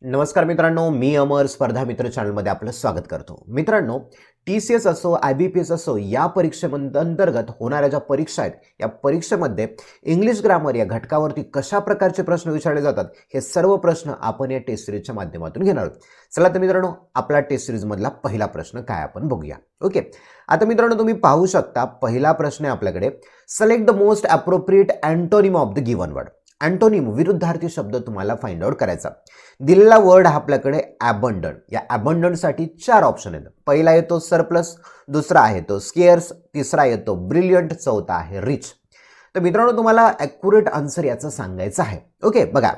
नमस्कार मित्रांनो, मी अमर स्पर्धा मित्र चॅनलमध्ये आपलं स्वागत करतो. मित्रांनो, TCS असो, IBPS असो, या परीक्षेअंतर्गत होणाऱ्या ज्या परीक्षा आहेत, या परीक्षेमध्ये इंग्लिश ग्रामर या घटकावरती कशा प्रकारचे प्रश्न विचारले जातात, हे सर्व प्रश्न आपण या टेस्ट सिरीजच्या माध्यमातून घेणार आहोत. चला तर मित्रांनो, आपला टेस्ट सिरीजमधला पहिला प्रश्न काय आपण बघूया. ओके, आता मित्रांनो तुम्ही पाहू शकता, पहिला प्रश्न आहे आपल्याकडे. Select the most appropriate antonym of the given word. Antonym विरुद्धार्थी शब्द तुम्हाला फाइंड आउट करायचा. दिलेला वर्ड हा आपल्याकडे अबंडंट. या अबंडंट साठी 4 ऑप्शन आहेत. पहिला येतो सरप्लस, दुसरा आहे तो स्केअर्स, तिसरा येतो ब्रिलियंट, चौथा आहे रिच. तर मित्रांनो तुम्हाला ॲक्युरेट आन्सर याचं सांगायचं आहे. ओके, बघा,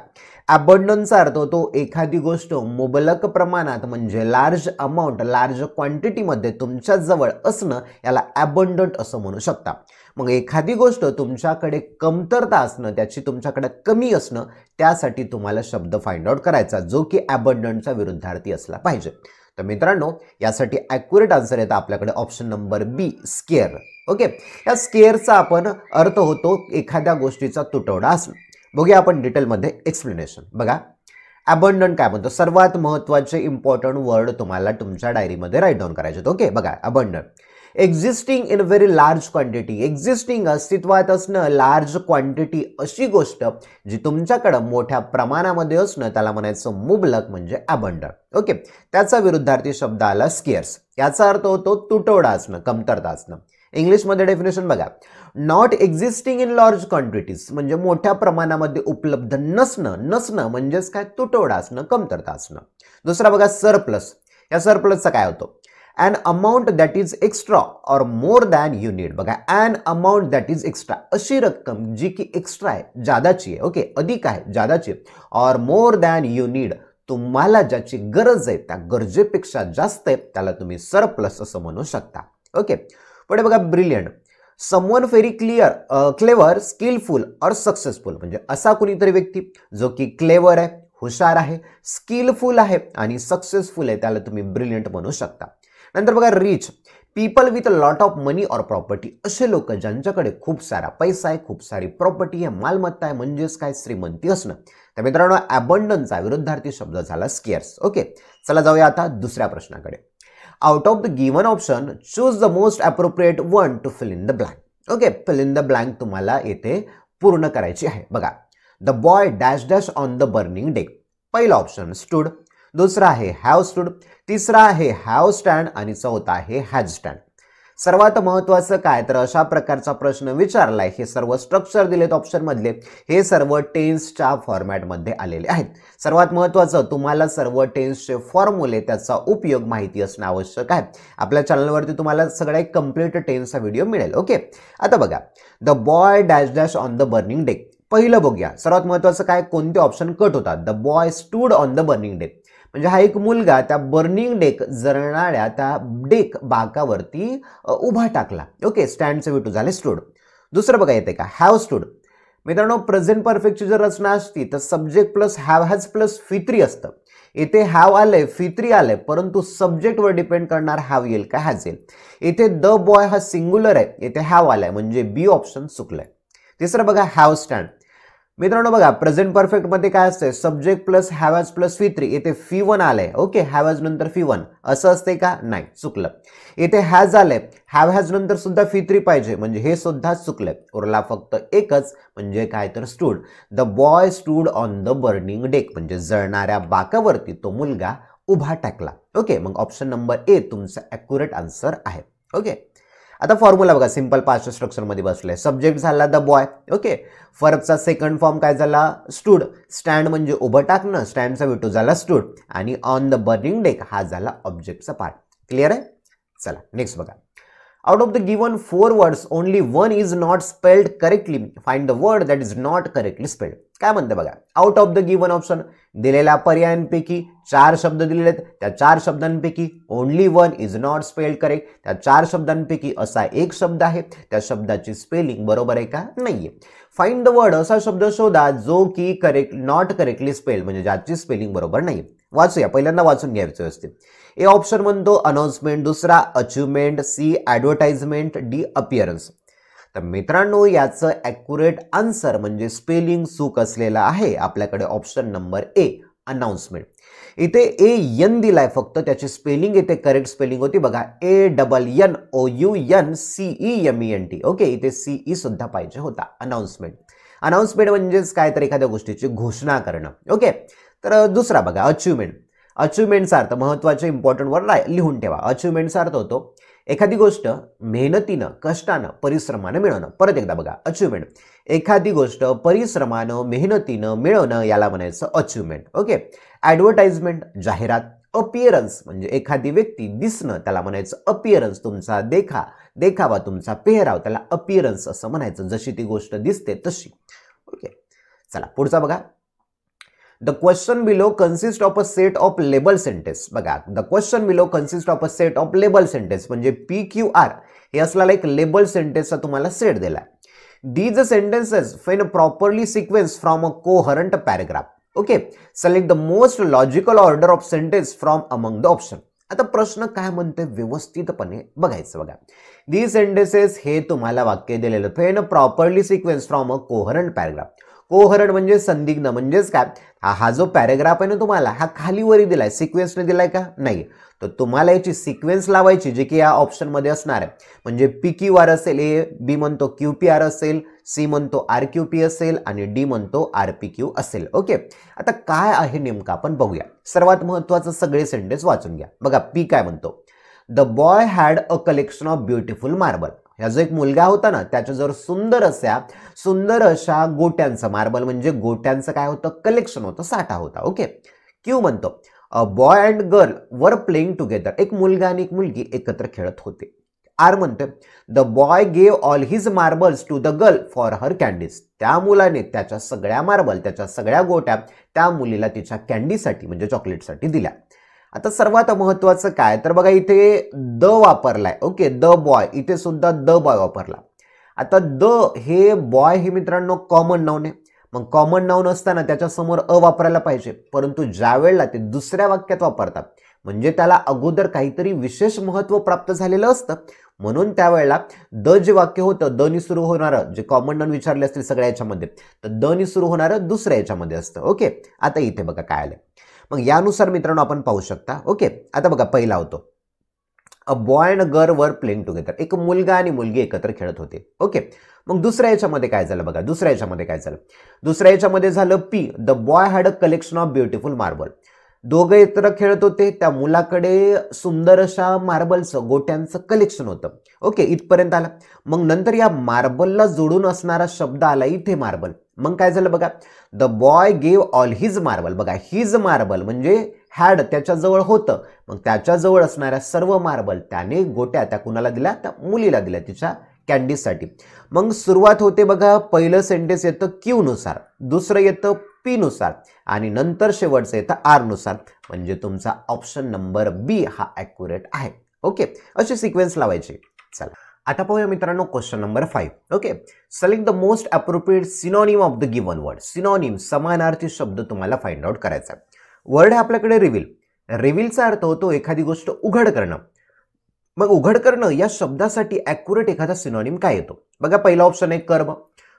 अबंडन्सचा अर्थ होतो एखादी गोष्ट मुबलक प्रमाणात म्हणजे लार्ज अमाऊंट, लार्ज क्वांटिटीमध्ये तुमच्या जवळ असणं, याला अबंडंट असं म्हणू शकता. मग एखादी गोष्ट तुमच्याकडे कमतरता असणं, त्याची तुमच्याकडे कमी असणं, त्यासाठी तुम्हाला शब्द फाइंड आउट करायचा जो की अबंडंटचा विरुद्धार्थी असला पाहिजे. तर मित्रांनो यासाठी ॲक्युरेट आन्सर येतं आपल्याकडे ऑप्शन नंबर बी, स्केअर. ओके, या स्केअरचा आपण अर्थ होतो एखाद्या गोष्टीचा तुटवडा असणं. बघूया आपण डिटेलमध्ये एक्सप्लेनेशन. बघा, अबंडंट काय म्हणतो, सर्वात महत्त्वाचे इम्पॉर्टंट वर्ड तुम्हाला तुमच्या डायरीमध्ये राईट डाऊन करायचे. ओके, बघा, abundant existing in very large quantity. Existing अस्तित्वात असणं, लार्ज क्वांटिटी अशी गोष्ट जी तुमच्याकडे मोठ्या प्रमाणामध्ये असणं, त्याला म्हणायचं मुबलक म्हणजे अबंडंट. ओके, त्याचा विरुद्धार्थी शब्द आला स्केअर्स. याचा अर्थ होतो तुटवडा असणं, कमतरता असणं. इंग्लिशमध्ये डेफिनेशन बघा, not existing in large quantities म्हणजे मोठ्या प्रमाणामध्ये उपलब्ध नसणं. नसणं म्हणजेच काय, तुटवडा असणं, कमतरता असणं. दुसरा बघा सरप्लस. या सरप्लसचा काय होतो, an amount that is extra or more than you need. बघा, an amount that is extra अशी रक्कम जी की एक्स्ट्रा आहे, जादाची आहे. ओके, अधिक आहे, जादाची आहे. or more than you need तुम्हाला ज्याची गरज आहे, त्या गरजेपेक्षा जास्त आहे, त्याला तुम्ही सरप्लस असं म्हणू शकता. ओके, पुढे बघा, brilliant. Someone very clever, skilful or successful म्हणजे असा कुणीतरी व्यक्ती जो की क्लेवर आहे, हुशार आहे, स्किलफुल आहे आणि सक्सेसफुल आहे, त्याला तुम्ही ब्रिलियंट म्हणू शकता. नंतर बघा, rich. People with lot of money और प्रॉपर्टी. असे लोक ज्यांच्याकडे खूप सारा पैसा आहे, खूप सारी प्रॉपर्टी आहे, मालमत्ता आहे, म्हणजेच काय, श्रीमंती असणं. तर मित्रांनो अबंडन्सचा विरुद्धार्थी शब्द झाला स्केअर्स. ओके, चला जाऊया आता दुसऱ्या प्रश्नाकडे. Out of the given option choose the most appropriate one to fill in the blank. Okay, fill in the blank तुम्हाला येथे पूर्ण करायची आहे. बघा, the boy dash dash on the burning deck. पहिला ऑप्शन स्टूड, दुसरा आहे हॅव स्टूड, तिसरा आहे हॅव स्टँड आणि चौथा आहे हॅज स्टँड. सर्वात महत्त्वाचं काय, तर अशा प्रकारचा प्रश्न विचारलाय. हे सर्व स्ट्रक्चर दिलेत ऑप्शन मधले, हे सर्व टेन्सच्या फॉर्मॅटमध्ये आलेले आहेत. सर्वात महत्त्वाचं तुम्हाला सर्व टेन्सचे फॉर्म्युले, त्याचा उपयोग माहिती असणं आवश्यक आहे. आपल्या चॅनलवरती तुम्हाला सगळ्या कंप्लीट टेन्सचा व्हिडिओ मिळेल. ओके, आता बघा, the boy dash dash on the burning deck. पहिलं बघूया, सर्वात महत्त्वाचं काय, कोणते ऑप्शन कट होतात. The boy stood on the burning deck म्हणजे हा एक मुलगा त्या बर्निंग डेक, जळणाऱ्या त्या डेक बाकावरती उभा टाकला. ओके, स्टँडचं विटू झाले स्टूड. दुसरं बघा येते का, हॅव स्टूड. मित्रांनो प्रेझेंट परफेक्टची जर रचना असती तर subject plus have has plus फित्री असतं. इथे हॅव आलंय, फित्री आलंय, परंतु सब्जेक्टवर डिपेंड करणार हॅव येईल का हॅज येईल. इथे द बॉय हा सिंग्युलर आहे, इथे हॅव आलाय म्हणजे बी ऑप्शन चुकलंय. तिसरं बघा, हॅव स्टँड. मित्रांनो बघा, प्रेझेंट परफेक्ट मध्ये काय असते, सब्जेक्ट प्लस हॅवॅज प्लस फित्री. इथे फी1 आलंय. ओके, हॅवॅज नंतर फी1 असं असते का, नाही, चुकलं. इथे हॅज आलंय, हॅव हॅज नंतर सुद्धा फित्री पाहिजे म्हणजे हे सुद्धा चुकलंय. उरला फक्त एकच म्हणजे काय, तर stood. The boy stood on the burning deck म्हणजे जळणाऱ्या बाकावरती तो मुलगा उभा टाकला. ओके, मग ऑप्शन नंबर ए तुमचा ॲक्युरेट आन्सर आहे. ओके, आता फॉर्म्युला बघा, सिंपल पास्ट स्ट्रक्चर मध्ये बसले. सब्जेक्ट झाला द बॉय. ओके, फर्बचा सेकंड फॉर्म काय झाला, स्टूड. स्टँड म्हणजे उभं टाकणं, स्टँडचा विटू झाला स्टूड आणि ऑन द बर्निंग डेक हा झाला ऑब्जेक्टचा पार्ट. क्लिअर आहे. चला नेक्स्ट बघा, out of the given 4 words only 1 is not spelled correctly, find the word that is not correctly spelled. काय म्हणते बघा, out of the given option दिलेल्या पर्यायांपैकी 4 शब्द दिलेले आहेत. त्या 4 शब्दांपैकी only 1 is not spelled correct. त्या 4 शब्दांपैकी असा एक शब्द आहे, त्या शब्दाची स्पेलिंग बरोबर आहे का, नाहीये. फाइंड द वर्ड असा शब्द शोधा जो की करेक्ट नॉट करेक्टली स्पेल्ड म्हणजे ज्याची स्पेलिंग बरोबर नाही. वाचूया, पहिल्यांदा वाचून घ्यायचं व्यवस्थित. ए ऑप्शन म्हणतो अनाउन्समेंट, दुसरा achievement, C advertisement, D appearance. तर मित्रांनो याचं ॲक्युरेट आन्सर म्हणजे स्पेलिंग चूक असलेला आहे आपल्याकडे ऑप्शन नंबर ए अनाउन्समेंट. इथे AN दिलाय फक्त, त्याची स्पेलिंग इथे करेक्ट स्पेलिंग होती बघा, ANNOUNCEMENT. ओके, इथे CE सुद्धा पाहिजे होता. अनाउन्समेंट. अनाउन्समेंट म्हणजेच काय तर एखाद्या गोष्टीची घोषणा करणं. ओके, तर दुसरा बघा अचिव्हमेंट. अचिव्हमेंटचा अर्थ महत्वाचे इम्पॉर्टंट वर्ड लिहून ठेवा. अचिव्हमेंटचा अर्थ होतो एखादी गोष्ट मेहनतीनं, कष्टानं, परिश्रमानं मिळवणं. परत एकदा बघा, अचिव्हमेंट एखादी गोष्ट परिश्रमानं, मेहनतीनं मिळवणं याला म्हणायचं अचिव्हमेंट. ओके, ॲडव्हर्टाइजमेंट जाहिरात. अपिअरन्स म्हणजे एखादी व्यक्ती दिसणं त्याला म्हणायचं अपिअरन्स. तुमचा देखावा, तुमचा पेहराव त्याला अपिअरन्स असं म्हणायचं, जशी ती गोष्ट दिसते तशी. ओके, चला पुढचा बघा. The question below consists of a set of label sentence. बघा, the question below consists of a set of label sentence म्हणजे PQR हे असलेला एक लेबल सेंटेन्सचा तुम्हाला सेट दिला. These sentences when properly sequenced from a coherent paragraph. Okay, select the most logical order of sentence from among the option. आता प्रश्न काय म्हणते व्यवस्थितपणे बघायचं बघा. These sentences हे तुम्हाला वाक्य दिलेलं when properly sequenced from a coherent paragraph. कोहरंट म्हणजे संदिग्ध, म्हणजेच काय, हा जो पॅराग्राफ आहे ना तुम्हाला, हा खालीवरी दिलाय, सिक्वेन्सने दिलाय का नाही, तर तुम्हाला याची सिक्वेन्स लावायची जी की या ऑप्शन मध्ये असणार आहे. म्हणजे PQR असेल, B म्हणतो QPR असेल, C म्हणतो RQP असेल आणि D म्हणतो RPQ असेल. ओके, आता काय आहे नेमकं आपण बघूया. सर्वात महत्वाचं सगळे सेंटेन्स वाचून घ्या. बघा, P काय म्हणतो, the boy had a collection of beautiful marble. ह्या जो एक मुलगा होता ना, त्याच्याजवळ सुंदर अशा गोट्यांचं, मार्बल म्हणजे गोट्यांचं काय होतं, कलेक्शन होतं, साठा होता. ओके, क्यू म्हणतो a boy and girl were playing together. एक मुलगा आणि एक मुलगी एकत्र खेळत होते. आर म्हणतो the boy gave all his marbles to the girl for her candies. त्या मुलाने त्याच्या सगळ्या मार्बल, त्याच्या सगळ्या गोट्या त्या मुलीला तिच्या कॅन्डीसाठी म्हणजे चॉकलेटसाठी दिल्या. आता सर्वात महत्वाचं काय तर बघा, इथे द वापरलाय. ओके, द बॉय, इथे सुद्धा द बॉय वापरला. आता द हे बॉय हे मित्रांनो कॉमन नाउन आहे. मग कॉमन नाउन असताना त्याच्या समोर अ वापरायला पाहिजे, परंतु ज्या वेळेला ते दुसऱ्या वाक्यात वापरतात म्हणजे त्याला अगोदर काहीतरी विशेष महत्व प्राप्त झालेलं असतं, म्हणून त्यावेळेला द जे वाक्य होतं, द नी सुरू होणारं, जे कॉमन नाउन विचारले असतील सगळ्या याच्यामध्ये, तर द नी सुरू होणारं दुसऱ्या याच्यामध्ये असतं. ओके, आता इथे बघा काय आलं. मग यानुसार मित्रांनो आपण पाहू शकता. ओके, आता बघा पहिला होतो a boy and girl were playing together. एक मुलगा आणि मुलगी एकत्र खेळत होते. ओके, मग दुसऱ्या याच्यामध्ये काय झालं बघा, दुसऱ्या याच्यामध्ये झालं P, the boy had a collection of beautiful marble. दोघे एकत्र खेळत होते, त्या मुलाकडे सुंदर अशा मार्बलचं, गोट्यांचं कलेक्शन होतं. ओके, इथपर्यंत आलं. मग नंतर या मार्बलला जोडून असणारा शब्द आला इथे मार्बल. मग काय झालं बघा, the boy gave all his marble. बघा, हिज मार्बल म्हणजे हॅड त्याच्याजवळ होतं, मग त्याच्याजवळ असणाऱ्या सर्व मार्बल त्याने गोट्या त्या कुणाला दिल्या, त्या मुलीला दिल्या तिच्या कॅन्डीसाठी. मग सुरुवात होते बघा, पहिलं सेंटेन्स येतं क्यू नुसार, दुसरं येतं पी नुसार आणि नंतर शेवटचं येतं आर नुसार. म्हणजे तुमचा ऑप्शन नंबर बी हा ॲक्युरेट आहे. ओके, अशी सिक्वेन्स लावायची. चला आता पाहूया मित्रांनो question number 5. Okay, select the most appropriate synonym of the given word. Synonym समानार्थी शब्द तुम्हाला फाइंड आउट करायचा आहे. वर्ड आहे आपल्याकडे रिव्हील. रिव्हीलचा अर्थ होतो एखादी गोष्ट उघड करणं. मग उघड करणं या शब्दासाठी ॲक्युरेट एखादा सिनोनिम काय येतो बघा. पहिला ऑप्शन आहे कर्ब,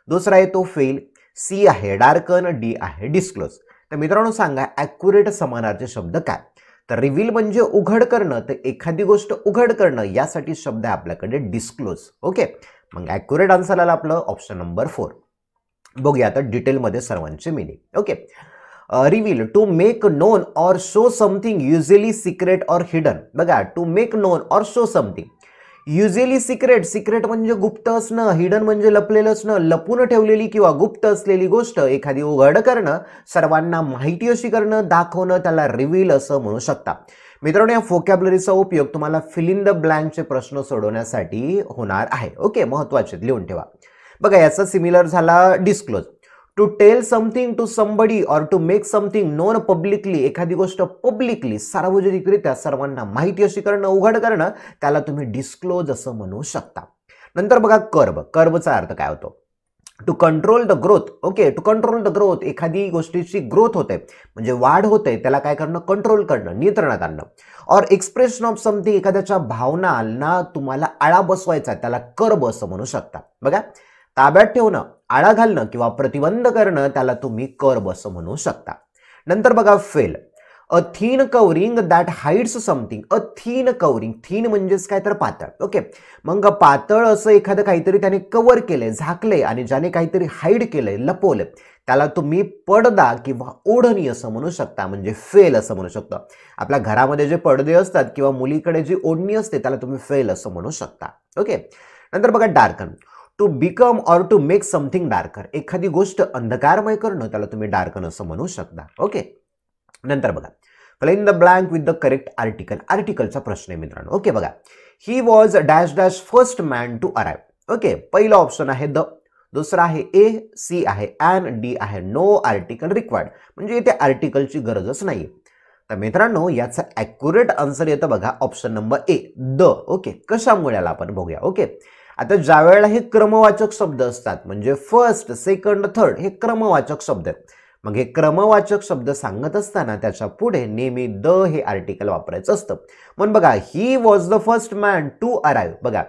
दुसरा येतो फेल, सी आहे डार्कन, डी आहे डिस्क्लोज. तर मित्रांनो सांगा ॲक्युरेट समानार्थी शब्द काय. तर रिव्हील म्हणजे उघड करणं, तर एखादी गोष्ट उघड करणं यासाठी शब्द आहे आपल्याकडे डिस्क्लोज. ओके, मग ॲक्युरेट आन्सर आला आपलं ऑप्शन नंबर 4. बघूया आता डिटेलमध्ये सर्वांचे meaning. Okay, reveal to make known or show something usually secret or hidden. बघा, to make known or show something, usually secret, secret म्हणजे गुप्त असणं, हिडन म्हणजे लपलेलं असणं, लपून ठेवलेली किंवा गुप्त असलेली गोष्ट एखादी उघड करणं, सर्वांना माहिती अशी करणं, दाखवणं, त्याला रिव्हील असं म्हणू शकता. मित्रांनो या व्होकॅब्युलरीचा उपयोग तुम्हाला फिल इन द ब्लँकचे प्रश्न सोडवण्यासाठी होणार आहे. ओके, महत्वाचे लिहून ठेवा. बघा, याचा सिमिलर झाला disclose, to tell something to somebody or to make something known publicly, एखादी गोष्ट पब्लिकली सार्वजनिकरित्या सर्वांना माहिती अशी करणं, उघड करणं, त्याला तुम्ही डिस्क्लोज असं म्हणू शकता. नंतर बघा कर्ब, कर्बचा अर्थ काय होतो, to control the growth. Okay, to control the growth, एखादी गोष्टीची ग्रोथ होते म्हणजे वाढ होते, त्याला काय करणं, कंट्रोल करणं, नियंत्रणात आणणं. ऑर एक्सप्रेशन ऑफ समथिंग, एखाद्याच्या भावनांना तुम्हाला आळा बसवायचा, त्याला कर्ब असं म्हणू शकता. बघा, ताब्यात ठेवणं, आळा घालणं किंवा प्रतिबंध करणं, त्याला तुम्ही कर्ब असं म्हणू शकता. नंतर बघा veil, a thin covering that hides something. A thin covering, thin म्हणजेच काय तर पातळ. ओके, मग पातळ असं एखादं काहीतरी त्याने कव्हर केलंय, झाकलंय आणि ज्याने काहीतरी हाईड केलंय, लपवलंय, त्याला तुम्ही पडदा किंवा ओढणी असं म्हणू शकता, म्हणजे फेल असं म्हणू शकता. आपल्या घरामध्ये जे पडदे असतात किंवा मुलीकडे जी ओढणी असते त्याला तुम्ही फेल असं म्हणू शकता. ओके, नंतर बघा darken, to become or to make something darker. एखादी गोष्ट अंधकारमय करणं त्याला तुम्ही डार्कन असं म्हणू शकता. ओके, नंतर बघा fill in the blank with the correct article. आर्टिकलचा प्रश्न आहे मित्रांनो. ओके, बघा he was dash dash first man to arrive. Okay, पहिला ऑप्शन आहे द, दुसरा आहे ए, सी आहे अँड, डी आहे नो आर्टिकल रिक्वायर्ड. म्हणजे इथे आर्टिकलची गरजच नाही. तर मित्रांनो याचा ॲक्युरेट आन्सर येतं बघा option number A, the. Okay, कशामुळे याला आपण बघूया. ओके, आता ज्या वेळेला हे क्रमवाचक शब्द असतात, म्हणजे फर्स्ट, सेकंड, थर्ड हे क्रमवाचक शब्द आहेत. मग हे क्रमवाचक शब्द सांगत असताना त्याच्या पुढे नेहमी द हे आर्टिकल वापरायचं असतं. म्हणून बघा he was the first man to arrive. बघा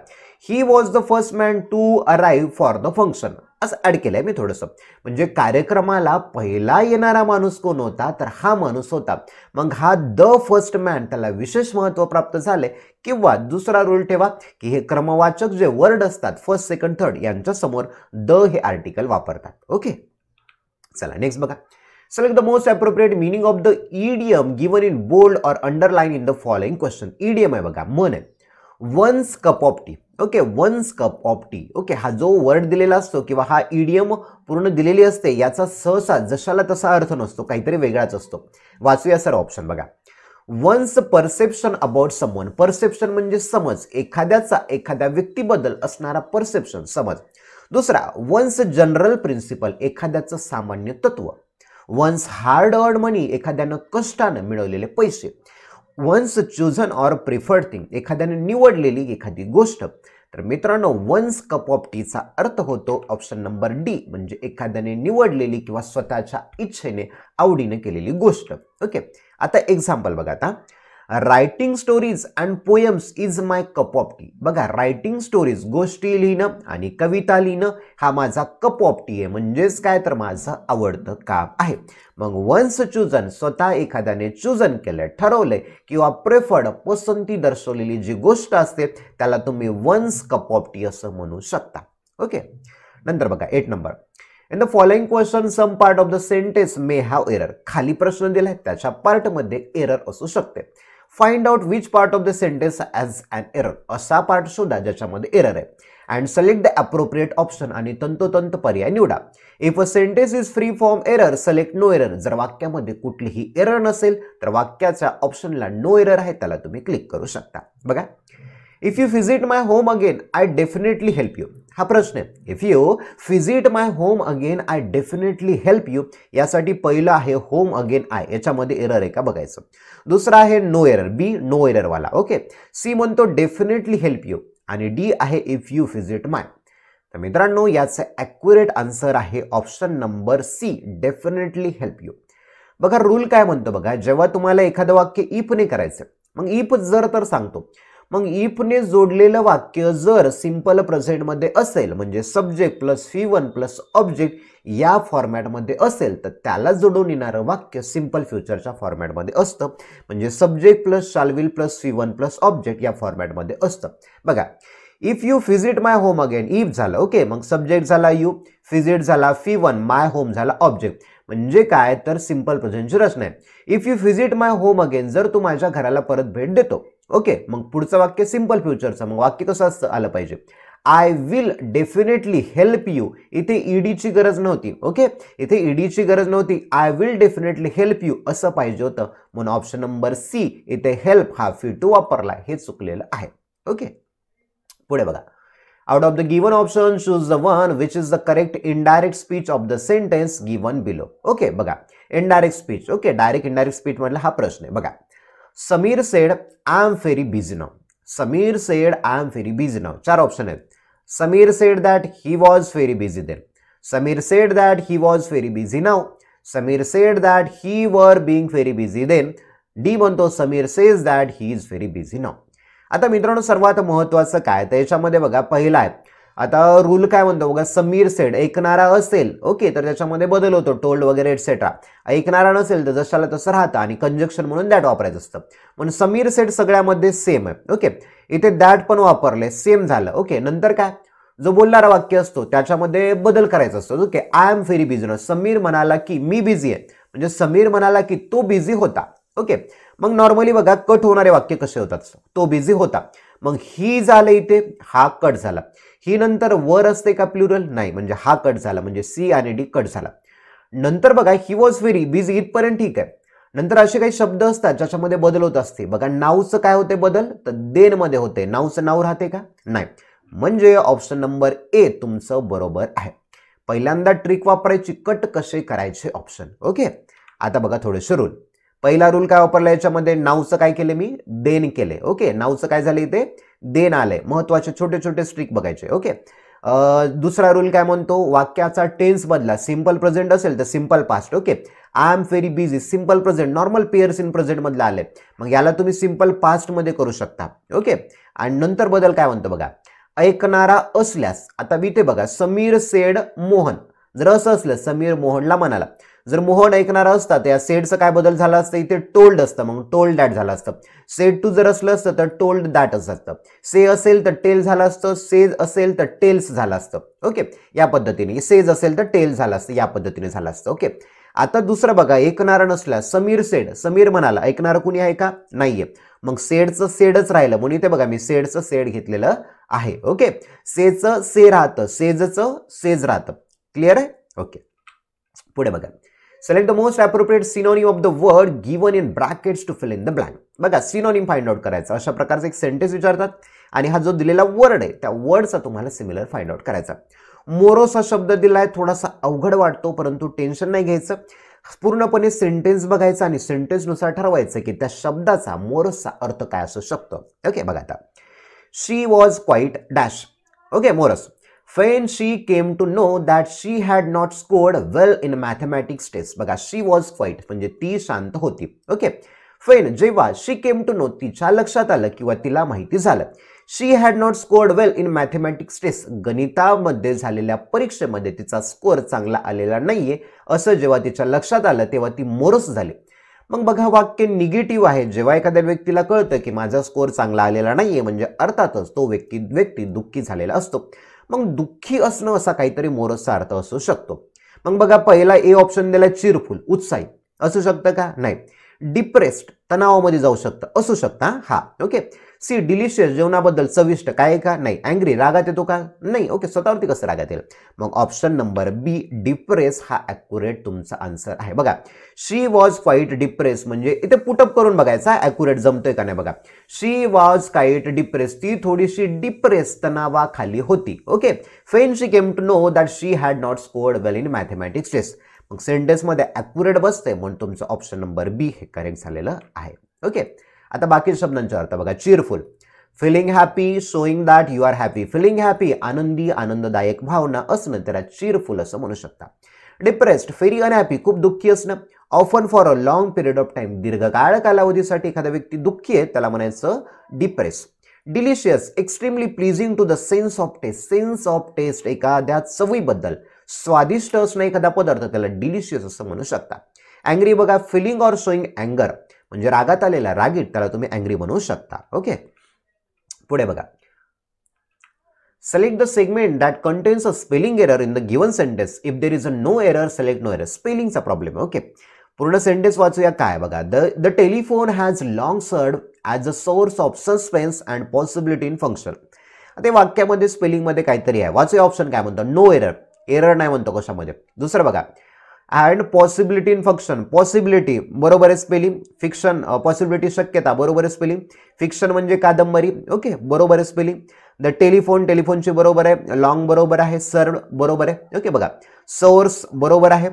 he was the first man to arrive for the function असं ऍड केलंय मी थोडंसं. म्हणजे कार्यक्रमाला पहिला येणारा माणूस कोण होता, तर हा माणूस होता. मग हा द फर्स्ट मॅन त्याला विशेष महत्व प्राप्त झाले. किंवा दुसरा रूल ठेवा की हे क्रमवाचक जे वर्ड असतात फर्स्ट, सेकंड, थर्ड यांच्या समोर द हे आर्टिकल वापरतात. ओके, चला नेक्स्ट बघा. Select the most appropriate meaning of the idiom given in bold or underline in the following question. Idiom आहे बघा, म्हण आहे. Once cup of tea. Okay, once cup of tea. Okay, हा जो word दिलेला असतो किंवा हा इडियम पूर्ण दिलेली असते याचा सहसा जशाला तसा अर्थ नसतो, काहीतरी वेगळाच असतो. वाचूया सर ऑप्शन बघा. One's perception about someone. Perception म्हणजे समज, एखाद्याचा एखाद्या व्यक्तीबद्दल असणारा परसेप्शन, समज. दुसरा वन्स जनरल प्रिन्सिपल, एखाद्याचं सामान्य तत्व. वन्स हार्ड अर्ड मनी, एखाद्यानं कष्टानं मिळवलेले पैसे. One's chosen or preferred thing, एखाद्याने निवडलेली एखादी गोष्ट. तर मित्रांनो वन्स कप ऑफ टीचा अर्थ होतो ऑप्शन नंबर डी, म्हणजे एखाद्याने निवडलेली किंवा स्वतःच्या इच्छेने आवडीने केलेली गोष्ट. ओके, आता एक्झाम्पल बघा. आता writing stories and poems is my cup of T. बघा रायटिंग स्टोरीज, गोष्टी लिहिणं आणि कविता लिहिणं हा माझा कप ऑफ टी आहे, म्हणजेच काय तर माझं आवडतं काम आहे. मग वन्स चूजन, स्वतः एखाद्याने चूजन केलंय, ठरवलंय किंवा प्रेफर्ड, पसंती दर्शवलेली जी गोष्ट असते त्याला तुम्ही वन्स कप ऑफ टी असं म्हणू शकता. ओके, नंतर बघा 8 number. In the following question some part of the sentence may have error. खाली प्रश्न दिलाय त्याच्या पार्टमध्ये एरर असू शकते. Find out which part of the sentence as an error. असा पार्ट शोधा ज्याच्यामध्ये एरर आहे. And select the appropriate option आणि तंतोतंत पर्याय निवडा. If a sentence is free from error select no error. जर वाक्यामध्ये कुठलीही एरर नसेल तर वाक्याच्या ऑप्शनला नो एरर आहे त्याला तुम्ही क्लिक करू शकता. बघा, if you visit my home again I definitely help you. हा प्रश्न आहे. If you visit my home again I definitely help you. यासाठी पहिलं आहे होम अगेन आय, याच्यामध्ये एरर आहे का बघायचं. दुसरा आहे no error, B no error वाला. ओके, सी म्हणतो डेफिनेटली हेल्प यू आणि डी आहे इफ यू विजिट माय. तर मित्रांनो याचं ॲक्युरेट आन्सर आहे option number C, definitely help you. बघा रूल काय म्हणतो बघा, जेव्हा तुम्हाला एखादं वाक्य इफने करायचं, मग इफ जर तर सांगतो, मग इफने जोडलेलं वाक्य जर सिंपल प्रेझेंटमध्ये असेल, म्हणजे subject plus V1 plus object या फॉर्मॅटमध्ये असेल तर त्याला जोडून येणारं वाक्य सिंपल फ्युचरच्या फॉर्मॅटमध्ये असतं, म्हणजे subject plus shall will plus V1 plus object या फॉर्मॅटमध्ये असतं. बघा, if you visit my home again, if झालं. ओके, मग सब्जेक्ट झाला यू, विजिट झाला V1, माय होम झाला ऑब्जेक्ट. म्हणजे काय तर सिंपल प्रेझेंटची रचना आहे. If you visit my home again, जर तू माझ्या घराला परत भेट देतो. ओके, मग पुढचं वाक्य सिंपल फ्युचरचं, मग वाक्य कसं असतं आलं पाहिजे, I will definitely help you. इथे ईडीची गरज नव्हती. ओके, इथे ईडीची गरज नव्हती, I will definitely help you असं पाहिजे होतं. म्हणून ऑप्शन नंबर सी इथे हेल्प हा V2 वापरला, हे चुकलेलं आहे. ओके, पुढे बघा. Out of the given option, choose the one which is the correct indirect speech of the sentence given below. Okay, बघा indirect speech. Okay, direct indirect speech मधला हा प्रश्न आहे. बघा, Sameer said I am very busy now. Sameer said I am very busy now. 4 option आहेत. Sameer said that he was very busy then. Sameer said that he was very busy now. Sameer said that he were being very busy then. D म्हणतो Sameer says that he is very busy now. आता मित्रांनो सर्वात महत्त्वाचं काय तर याच्यामध्ये बघा पहिला आहे आता रूल काय म्हणतो बघा, समीर सेड ऐकणारा असेल ओके तर त्याच्यामध्ये बदल होतो, टोल्ड वगैरे एटसेट्रा. ऐकणारा नसेल तर जशाला तसं राहतं आणि कंजक्शन म्हणून दॅट वापरायचं असतं. म्हणून समीर सेड सगळ्यामध्ये सेम आहे ओके. इथे दॅट पण वापरले, सेम झालं ओके. नंतर काय, जो बोलणारा वाक्य असतो त्याच्यामध्ये बदल करायचा असतो okay. I am very busy. Sameer म्हणाला की मी बिझी आहे, म्हणजे समीर म्हणाला की तो बिझी होता ओके. मग नॉर्मली बघा कट होणारे वाक्य कसे होतात, तो बिझी होता, मग ही झालं इथे, हा कट झाला. ही नंतर वर असते का प्लुरल, नाही, म्हणजे हा कट झाला, म्हणजे सी आणि डी कट झाला. नंतर बघा ही वॉज व्हेरी बिझी, इथपर्यंत ठीक आहे. नंतर असे काही शब्द असतात ज्याच्यामध्ये बदल होत असते बघा. नावचं काय होते बदल, तर देन मध्ये होते. नावचं नाव राहते का, नाही. म्हणजे ऑप्शन नंबर ए तुमचं बरोबर आहे. पहिल्यांदा ट्रिक वापरायची, कट कसे करायचे ऑप्शन ओके. आता बघा थोडेसे रूल. पहिला रूल काय वापरला याच्यामध्ये, नावचं काय केले मी, देन केले ओके. नावचं काय झालं इथे, देन आले. महत्वाचे छोटे छोटे ट्रिक बघायचे ओके. दुसरा रूल काय म्हणतो, वाक्याचा टेन्स बदला. सिंपल प्रेझेंट असेल तर simple past okay. I am very busy, simple present, normal pairs in present मधला आले, मग याला तुम्ही सिंपल पास्ट मध्ये करू शकता ओके. आणि नंतर बदल काय म्हणतो बघा, ऐकणारा असल्यास. आता मी ते बघा, समीर सेड मोहन, जर असं असलं समीर मोहनला म्हणाला, जर मोहन ऐकणारा असता तर या सेडचं काय बदल झाला असतं, इथे टोल्ड असतं, मग टोल्ड दॅट झालं असतं. सेड टू जर असलं असतं तर टोल्ड दॅट असतं. से असेल तर टेल झालं असतं, सेज असेल तर टेल्स झालं असतं ओके. या पद्धतीने सेज असेल तर टेल झालं असतं, या पद्धतीने झालं असतं ओके. आता दुसरं बघा, ऐकणारा नसल्यास समीर सेड, समीर म्हणाला, ऐकणारा कुणी आहे का, नाहीये, मग सेडचं सेडच राहिलं, म्हणून इथे बघा मी सेडचं सेड घेतलेलं आहे ओके. सेचं से राहतं, सेजचं सेज राहतं. क्लिअर आहे ओके. पुढे बघा, select the most appropriate synonym of the word given in brackets to fill in the blank. बघा सिनोनिम फाइंड आउट करायचा, अशा प्रकारचा एक सेंटेन्स विचारतात आणि हा जो दिलेला वर्ड आहे त्या वर्डचा तुम्हाला सिमिलर फाइंड आउट करायचा. मोरोस हा शब्द दिलाय, थोडासा अवघड वाटतो परंतु टेन्शन नाही घ्यायचं. पूर्णपणे सेंटेन्स बघायचा आणि सेंटेन्सनुसार ठरवायचं की त्या शब्दाचा मोरसचा अर्थ काय असू शकतो ओके. बघा आता, she was quite dash okay. Morose, when she came to know that she had not scored well in mathematics test. बघा she was quite म्हणजे ती शांत होती ओके. when जेव्हा she came to know तिच्या लक्षात आलं किंवा तिला माहिती झालं, she had not scored well in mathematics test गणितामध्ये झालेल्या परीक्षेमध्ये तिचा स्कोअर चांगला आलेला नाहीये असं जेव्हा तिच्या लक्षात आलं तेव्हा ती मोरस झाली. मग बघा वाक्य निगेटिव्ह आहे. जेव्हा एखाद्या व्यक्तीला कळतं की माझा स्कोअर चांगला आलेला नाहीये म्हणजे अर्थातच तो व्यक्ती दुःखी झालेला असतो. मग दुःखी असणं असा काहीतरी मोरसचा अर्थ असू शकतो. मग बघा पहिला ए ऑप्शन दिला, चिरफुल उत्साही असू शकतं का, नाही. डिप्रेस्ड तणावामध्ये जाऊ शकतं, असू शकतं हा ओके. सी डिलिशियस जेवणाबद्दल चविष्ट काय का, नाही. अँग्री रागात येतो का, नाही ओके. स्वतःवरती कसं रागात येईल, मग ऑप्शन नंबर बी डिप्रेस हा ॲक्युरेट तुमचा आन्सर आहे. बघा शी वॉज क्वाईट डिप्रेस म्हणजे इथे पुटअप करून बघायचा ॲक्युरेट जमतोय का नाही. बघा शी वॉज क्वाईट डिप्रेस, ती थोडीशी डिप्रेस तणावाखाली होती okay. when she came to know that she had not scored well in mathematics test. मग सेंटेन्समध्ये ॲक्युरेट बसते म्हणून तुमचं ऑप्शन नंबर बी हे करेक्ट झालेलं आहे ओके. आता बाकी शब्दांचा अर्थ बघा, cheerful, feeling happy, showing that you are happy. Feeling happy आनंदी, आनंददायक भावना असणं त्याला चीरफुल असं म्हणू शकता. डिप्रेस्ड व्हेरी अनहॅपी, खूप दुःखी असणं. Often for a long period of time, दीर्घकाळ कालावधीसाठी एखादा व्यक्ती दुःखी आहे त्याला म्हणायचं depress. Delicious extremely pleasing to the sense of taste, sense of taste एखाद्या चवीबद्दल स्वादिष्ट असणं एखादा पदार्थ त्याला डिलिशियस असं म्हणू शकता. अँग्री बघा, फिलिंग ऑर शोईंग अँगर म्हणजे रागात आलेला, रागीट, त्याला तुम्ही अँग्री बनवू शकता ओके. पुढे बघा, select the segment that contains a spelling error in the given sentence. If there is a no error, select no error. स्पेलिंगचा प्रॉब्लेम ओके. पूर्ण सेंटेन्स वाचूया काय बघा. The telephone has long served as a source of suspense and possibility in function. ते वाक्यामध्ये स्पेलिंगमध्ये काहीतरी आहे. वाचूया option काय म्हणतो, नो एरर, एरर नाही म्हणतो कशामध्ये. दुसरं बघा, and possibility in function, possibility बरोबर आहे स्पेलिंग. फिक्शन पॉसिबिलिटी शक्यता बरोबर आहे स्पेलिंग. फिक्शन म्हणजे कादंबरी ओके बरोबर आहे स्पेलिंग. द टेलिफोन, टेलिफोनची बरोबर आहे. लॉंग बरोबर आहे. सर्ड बरोबर आहे ओके. बघा सोर्स बरोबर आहे.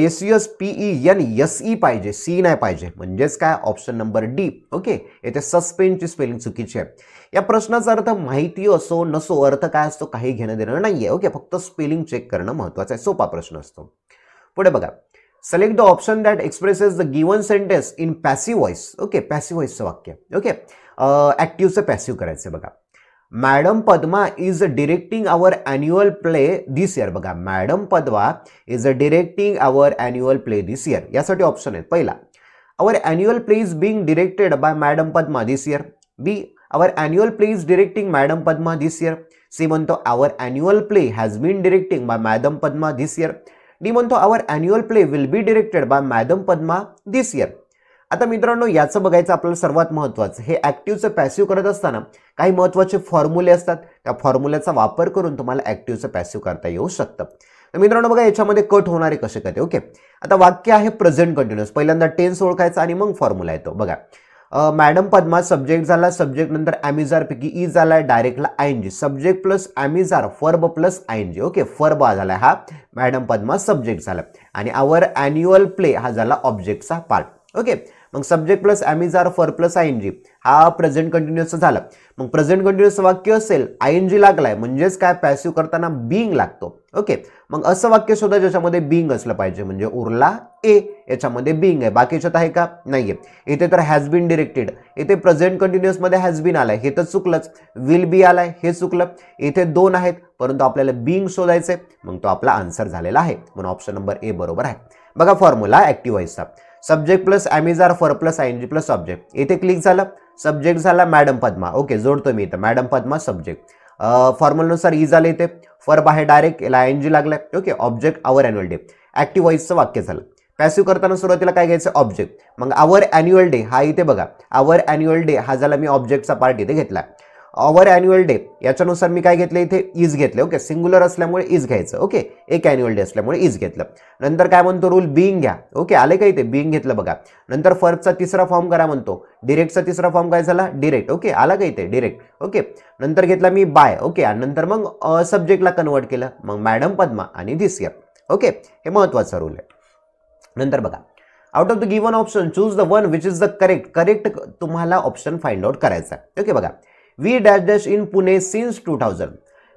SUSPEN पाहिजे, सी नाही पाहिजे, म्हणजेच काय ऑप्शन नंबर डी ओके. येथे सस्पेन्सची स्पेलिंग चुकीची आहे. या प्रश्नाचा अर्थ माहिती असो नसो, अर्थ काय असतो काही घेणं देणं नाहीये ओके. फक्त स्पेलिंग चेक करणं महत्वाचं आहे. सोपा प्रश्न असतो. पुढे बघा, select the option that expresses the given sentence in passive voice okay. Passive व्हॉइसचं वाक्य ओके. ॲक्टिव्हचं पॅसिव्ह करायचं बघा. Madam Padma is directing our annual play this year. बघा, madam Padma is directing our annual play this year. यासाठी option आहेत. पहिला, our annual play is being directed by madam Padma this year. B, our annual play is directing madam Padma this year. C म्हणतो our annual play has been directing by madam Padma this year. D म्हणतो our annual play will be directed by madam Padma this year. आता मित्रांनो, याचं बघायचं आपल्याला सर्वात महत्त्वाचं, हे ॲक्टिव्हचं पॅसिव्ह करत असताना काही महत्त्वाचे फॉर्म्युले असतात. त्या फॉर्म्युल्याचा वापर करून तुम्हाला ॲक्टिव्हचं पॅसिव्ह करता येऊ शकतं. तर मित्रांनो बघा, याच्यामध्ये कट होणारे कसे कसे. ओके, आता वाक्य आहे प्रेझेंट कंटिन्युअस. पहिल्यांदा टेन्स ओळखायचा आणि मग फॉर्म्युला येतो. बघा, मॅडम पद्मा सब्जेक्ट झाला, सब्जेक्ट नंतर ॲमिजार पैकी ई झालाय, डायरेक्टला ING. Subject plus am is are, verb plus ING. Okay, verb झाला हा मॅडम पद्मा सब्जेक्ट झाला आणि आवर अॅन्युअल प्ले हा झाला ऑब्जेक्टचा पार्ट. ओके, मग subject plus am is are, verb plus ING हा प्रेझेंट कंटिन्युअसचा झाला. मग प्रेझेंट कंटिन्युअस वाक्य असेल, आयएनजी लागलाय म्हणजेच काय, पॅसिव्ह करताना बीइंग लागतो. ओके, मग असं वाक्य शोधा ज्याच्यामध्ये बीइंग असलं पाहिजे. म्हणजे उरला ए, याच्यामध्ये बीइंग आहे, बाकीच्यात आहे का, नाहीये. इथे तर हॅज बीन डिरेक्टेड, इथे प्रेझेंट कंटिन्युअस मध्ये हॅज बीन आलाय, हे तर चुकलंच. विल बी आलाय, हे चुकलं. इथे दोन आहेत परंतु आपल्याला बीइंग शोधायचंय, मग तो आपला आन्सर झालेला आहे. म्हणून ऑप्शन नंबर ए बरोबर आहे. बघा फॉर्म्युला ॲक्टिव्ह व्हॉइसचा, subject plus am is are, verb plus ING plus object. इथे क्लिक झालं, सब्जेक्ट झाला मॅडम पद्मा. ओके, जोडतो मी इथं मॅडम पद्मा सब्जेक्ट. फॉर्म्युलानुसार ई झाले, इथे फर्ब आहे डायरेक्ट, याला आयएनजी लागलाय. Okay, object our annual day. Active व्हॉइसचं वाक्य झालं. पॅसिव्ह करताना सुरुवातीला काय घ्यायचं, ऑब्जेक्ट. मग आवर अॅन्युअल डे हा इथे बघा, आवर अॅन्युअल डे हा झाला, मी ऑब्जेक्टचा पार्ट इथे घेतला. आवर अॅन्युअल डे याच्यानुसार मी काय घेतलं, इथे इज घेतले. ओके, सिंग्युलर असल्यामुळे इज घ्यायचं. ओके, एक अॅन्युअल डे असल्यामुळे इज घेतलं. नंतर काय म्हणतो, रूल बीइंग घ्या. ओके, आले का इथे, बीइंग घेतलं बघा. नंतर फर्बचा तिसरा फॉर्म करा म्हणतो, डिरेक्टचा तिसरा फॉर्म काय झाला, डिरेक्ट. ओके, आला का इथे, डिरेक्ट. ओके, नंतर घेतला मी बाय. ओके, आणि नंतर मग सब्जेक्टला कन्वर्ट केलं, मग मॅडम पद्मा आणि दिस इयर. ओके, हे महत्वाचा रूल आहे. नंतर बघा, out of the given option choose the one which is the correct तुम्हाला ऑप्शन फाइंड आउट करायचा. ओके, बघा, we dash dash in Pune since 2000.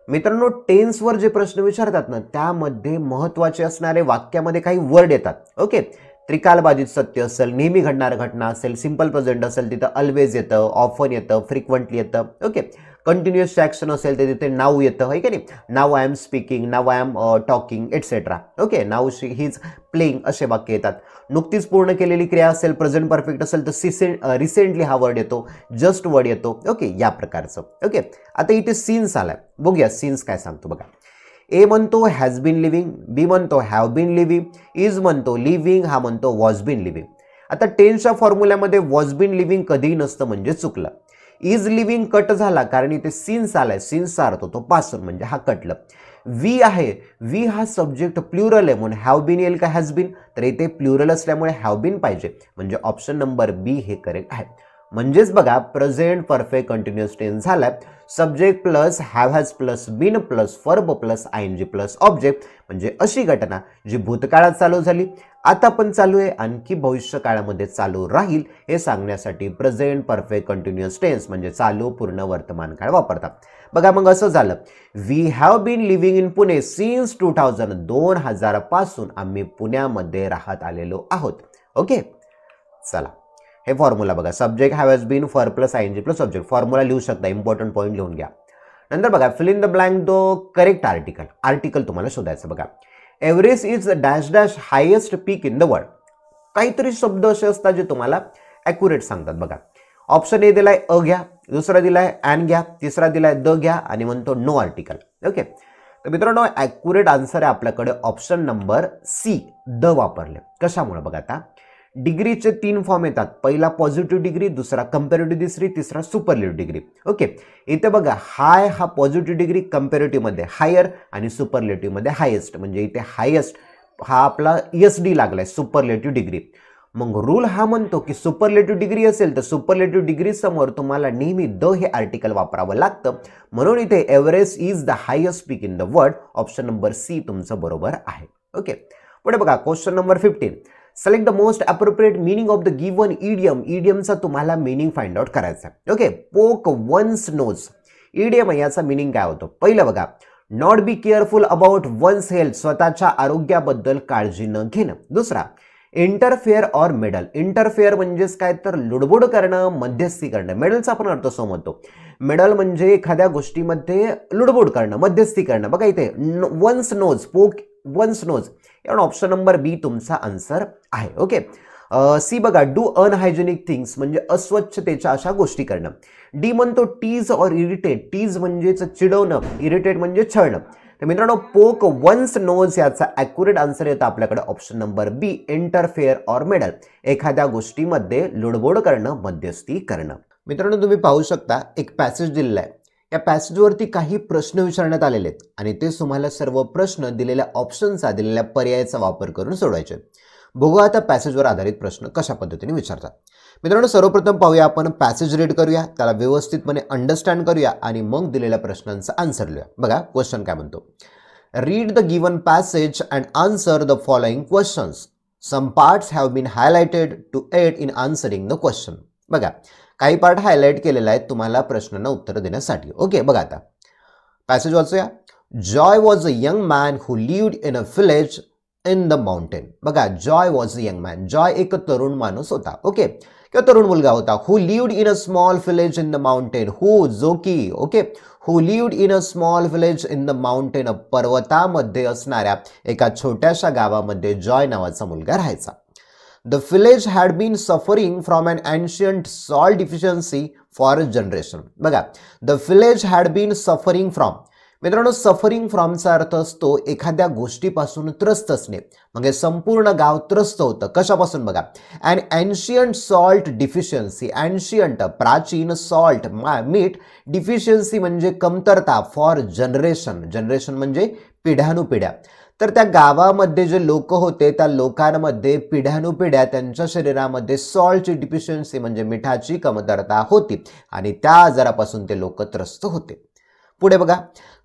मित्रांनो, टेन्सवर जे प्रश्न विचारतात ना, त्यामध्ये महत्वाचे असणारे वाक्यामध्ये काही वर्ड येतात. ओके, त्रिकालबाधित सत्य असेल, नेहमी घडणारी घटना असेल, सिंपल प्रेझेंट असेल तिथं ऑलवेज येतं, ऑफन येतं, फ्रिक्वेंटली येतं. ओके, कंटिन्युअस ॲक्शन असेल तर तिथे नाव येतं, है की नाही, now I am speaking, now I am talking etcetera. Okay, now she he is playing असे वाक्य येतात. नुकतीच पूर्ण केलेली क्रिया असेल, प्रेझेंट परफेक्ट असेल तर रिसेंटली हा वर्ड येतो, जस्ट वर्ड येतो. ओके, या प्रकारचं. ओके, आता इथे सीन्स आलाय, बघूया सीन्स काय सांगतो. बघा, ए म्हणतो हॅज बीन लिव्हिंग, बी म्हणतो हॅव बीन लिव्हिंग, इज म्हणतो लिव्हिंग, हा म्हणतो वॉज बीन लिव्हिंग. आता टेन्सच्या फॉर्म्युल्यामध्ये वॉज बीन लिव्हिंग कधीही नसतं म्हणजे चुकलं. इज लिव्हिंग कट झाला कारण इथे सिन्स आलाय, सिन्सचा अर्थ होतो पासून म्हणजे हा कटलं. वी आहे, वी हा सब्जेक्ट प्लुरल आहे म्हणून हॅव बीन येईल का हॅज बीन, तर इथे प्लुरल असल्यामुळे हॅव बीन पाहिजे म्हणजे ऑप्शन नंबर बी हे करेक्ट आहे. म्हणजेच बघा, प्रेझेंट परफेक्ट कंटिन्युअस टेन्स झालाय, subject plus have has plus been plus verb plus ING plus object, म्हणजे अशी घटना जी भूतकाळात चालू झाली, आता पण चालू आहे, आणखी भविष्य काळामध्ये चालू राहील हे सांगण्यासाठी प्रेझेंट परफेक्ट कंटिन्युअस टेन्स म्हणजे चालू पूर्ण वर्तमान काळ वापरतात. बघा, मग असं झालं, we have been living in Pune since 2000. 2000 पासून आम्ही पुण्यामध्ये राहत आलेलो आहोत. ओके, चला हे फॉर्म्युला बघा, subject have has been, verb plus ING plus object. Formula लिहू शकता, इम्पॉर्टंट पॉईंट लिहून घ्या. नंतर बघा, फिल इन द ब्लँक दो करेक्ट आर्टिकल. आर्टिकल तुम्हाला शोधायचं. बघा, Everest is dash dash highest peak in the world. काहीतरी शब्द असे असतात जे तुम्हाला ॲक्युरेट सांगतात. बघा, ऑप्शन ए दिलाय अ घ्या, दुसरा दिलाय ॲन घ्या, तिसरा दिलाय द घ्या आणि म्हणतो नो आर्टिकल. ओके, तर मित्रांनो ॲक्युरेट आन्सर आहे आपल्याकडे ऑप्शन नंबर सी, द वापरले. कशामुळे बघा, आता डिग्रीचे 3 फॉर्म येतात. पहिला पॉझिटिव्ह डिग्री, दुसरा कंपॅरेटिव्ह डिग्री, तिसरा सुपरलेटिव्ह डिग्री. ओके, इथे बघा, हाय हा पॉझिटिव्ह डिग्री, कंपॅरेटिव्हमध्ये हायर आणि सुपरलेटिव्हमध्ये हायेस्ट, म्हणजे इथे हायेस्ट हा आपला ESD लागलाय, सुपरलेटिव्ह डिग्री. मग रूल हा म्हणतो की सुपरलेटिव्ह डिग्री असेल तर सुपरलेटिव्ह डिग्री समोर तुम्हाला नेहमी द हे आर्टिकल वापरावं लागतं. म्हणून इथे Everest is the highest peak in the world, option number C तुमचं बरोबर आहे. ओके, पुढे बघा, question number 15. Select the most appropriate meaning of the given idiom. इडियमचा तुम्हाला मीनिंग फाइंड आउट करायचा आहे. Okay, poke one's nose, idiom याचा मीनिंग काय होतो. पहिलं बघा, not be careful about one's health, स्वतःच्या आरोग्याबद्दल काळजी न घेणं. दुसरा, इंटरफेअर ऑर मेडल. इंटरफेअर म्हणजेच काय तर लुडबुड करणं, मध्यस्थी करणं. मेडलचा आपण अर्थ समजतो. मेडल म्हणजे एखाद्या गोष्टीमध्ये लुडबुड करणं, मध्यस्थी करणं. बघा इथे वन्स नोज, पोक वन्स नोज, यावर ऑप्शन नंबर बी तुमचा आन्सर आहे. ओके. सी बघा, डू अनहायजेनिक थिंग्स म्हणजे अस्वच्छतेच्या अशा गोष्टी करणं. डी म्हणतो टीज ऑर इरिटेट, टीज म्हणजेच चिडवणं, इरिटेट म्हणजे छळणं. तर मित्रांनो, पोक वन्स नोज याचा ॲक्युरेट आन्सर येतो आपल्याकडे option number B, interfere or meddle, एखाद्या गोष्टीमध्ये लुडबुड करणं, मध्यस्थी करणं. मित्रांनो, तुम्ही पाहू शकता एक पॅसेज दिलेला आहे. या पॅसेजवरती काही प्रश्न विचारण्यात आलेले आहेत आणि ते तुम्हाला सर्व प्रश्न दिलेल्या ऑप्शनचा, दिलेल्या पर्यायाचा वापर करून सोडवायचे. बघू आता पॅसेजवर आधारित प्रश्न कशा पद्धतीने विचारतात. मित्रांनो, सर्वप्रथम पाहूया आपण पॅसेज रीड करूया, त्याला व्यवस्थितपणे अंडरस्टँड करूया आणि मग दिलेल्या प्रश्नांचा आन्सर लिहूया. बघा क्वेश्चन काय म्हणतो. Read the given passage and answer the following questions. Some parts have been highlighted to aid in answering the question. बघा, काही पार्ट हायलाइट केलेला आहे तुम्हाला प्रश्नांना उत्तर देण्यासाठी. ओके, बघा आता पॅसेज वाचूया. Joy was a young man who lived in a village in the mountain. बघा, Joy was a young man, Joy एक तरुण माणूस होता. ओके, किंवा तरुण मुलगा होता. Who lived in a small village in the mountain, who जो की, okay, who lived in a small village in the mountain, पर्वतामध्ये असणाऱ्या एका छोट्याशा गावामध्ये जॉय नावाचा मुलगा राहायचा. The village had been suffering from an ancient salt deficiency for a generation. बघा, the village had been suffering from. मित्रांनो, सफरिंग फ्रॉमचा अर्थ असतो एखाद्या गोष्टीपासून त्रस्त असणे. म्हणजे संपूर्ण गाव त्रस्त होतं. कशापासून? बघा, अन एन्शियंट सॉल्ट डिफिशियन्सी, एन्शियंट प्राचीन, सॉल्ट मीठ, डिफिशियन्सी म्हणजे कमतरता, फॉर जनरेशन, जनरेशन म्हणजे पिढ्यानुपिढ्या. तर त्या गावामध्ये जे लोक होते त्या लोकांमध्ये पिढ्यानुपिढ्या त्यांच्या शरीरामध्ये सॉल्टची डिफिशियन्सी म्हणजे मिठाची कमतरता होती आणि त्या आजारापासून ते लोक त्रस्त होते. पुढे बघा,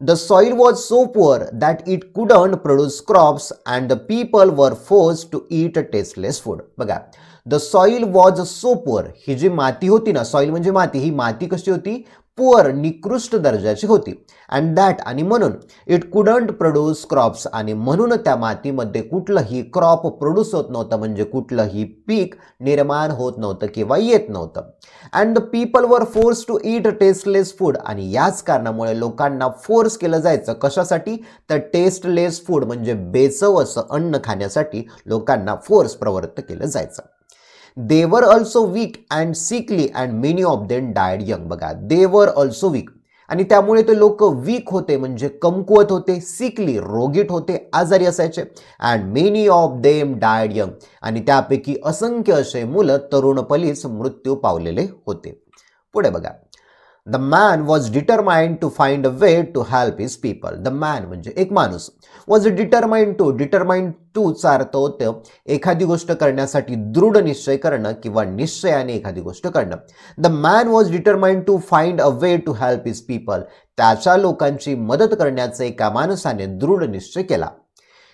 the soil was so poor that it couldn't produce crops and the people were force to eat tasteless food. बघा, the soil was so poor, ही जी माती होती ना, सॉइल म्हणजे माती, ही माती कशी होती? पुअर, निकृष्ट दर्जाची होती. अँड दॅट, आणि म्हणून, इट कुडंट प्रोड्यूस क्रॉप्स, आणि म्हणून त्या मातीमध्ये कुठलंही क्रॉप प्रोड्यूस होत नव्हतं, म्हणजे कुठलंही पीक निर्माण होत नव्हतं किंवा येत नव्हतं. And the people were force to eat tasteless food, आणि याच कारणामुळे लोकांना फोर्स केलं जायचं कशासाठी? तर टेस्टलेस फूड म्हणजे बेचव असं अन्न खाण्यासाठी लोकांना फोर्स प्रवृत्त केलं जायचं. They were also weak and sickly and many of them died young. बघा, they were also weak, आणि त्यामुळे ते लोक वीक होते म्हणजे कमकुवत होते, सिकली रोगीट होते, आजारी असायचे. And many of them died young, आणि त्यापैकी असंख्य असे मुलं तरुणपणीच मृत्यू पावलेले होते. पुढे बघा, the man was determined to find a way to help his people. The man म्हणजे एक माणूस, वॉज डिटरमाइंड टू चा अर्थ होतं एखादी गोष्ट करण्यासाठी दृढ निश्चय करणं किंवा निश्चयाने एखादी गोष्ट करणं. The man was determined to find a way to help his people, त्याच्या लोकांची मदत करण्याचा एका माणसाने दृढ निश्चय केला.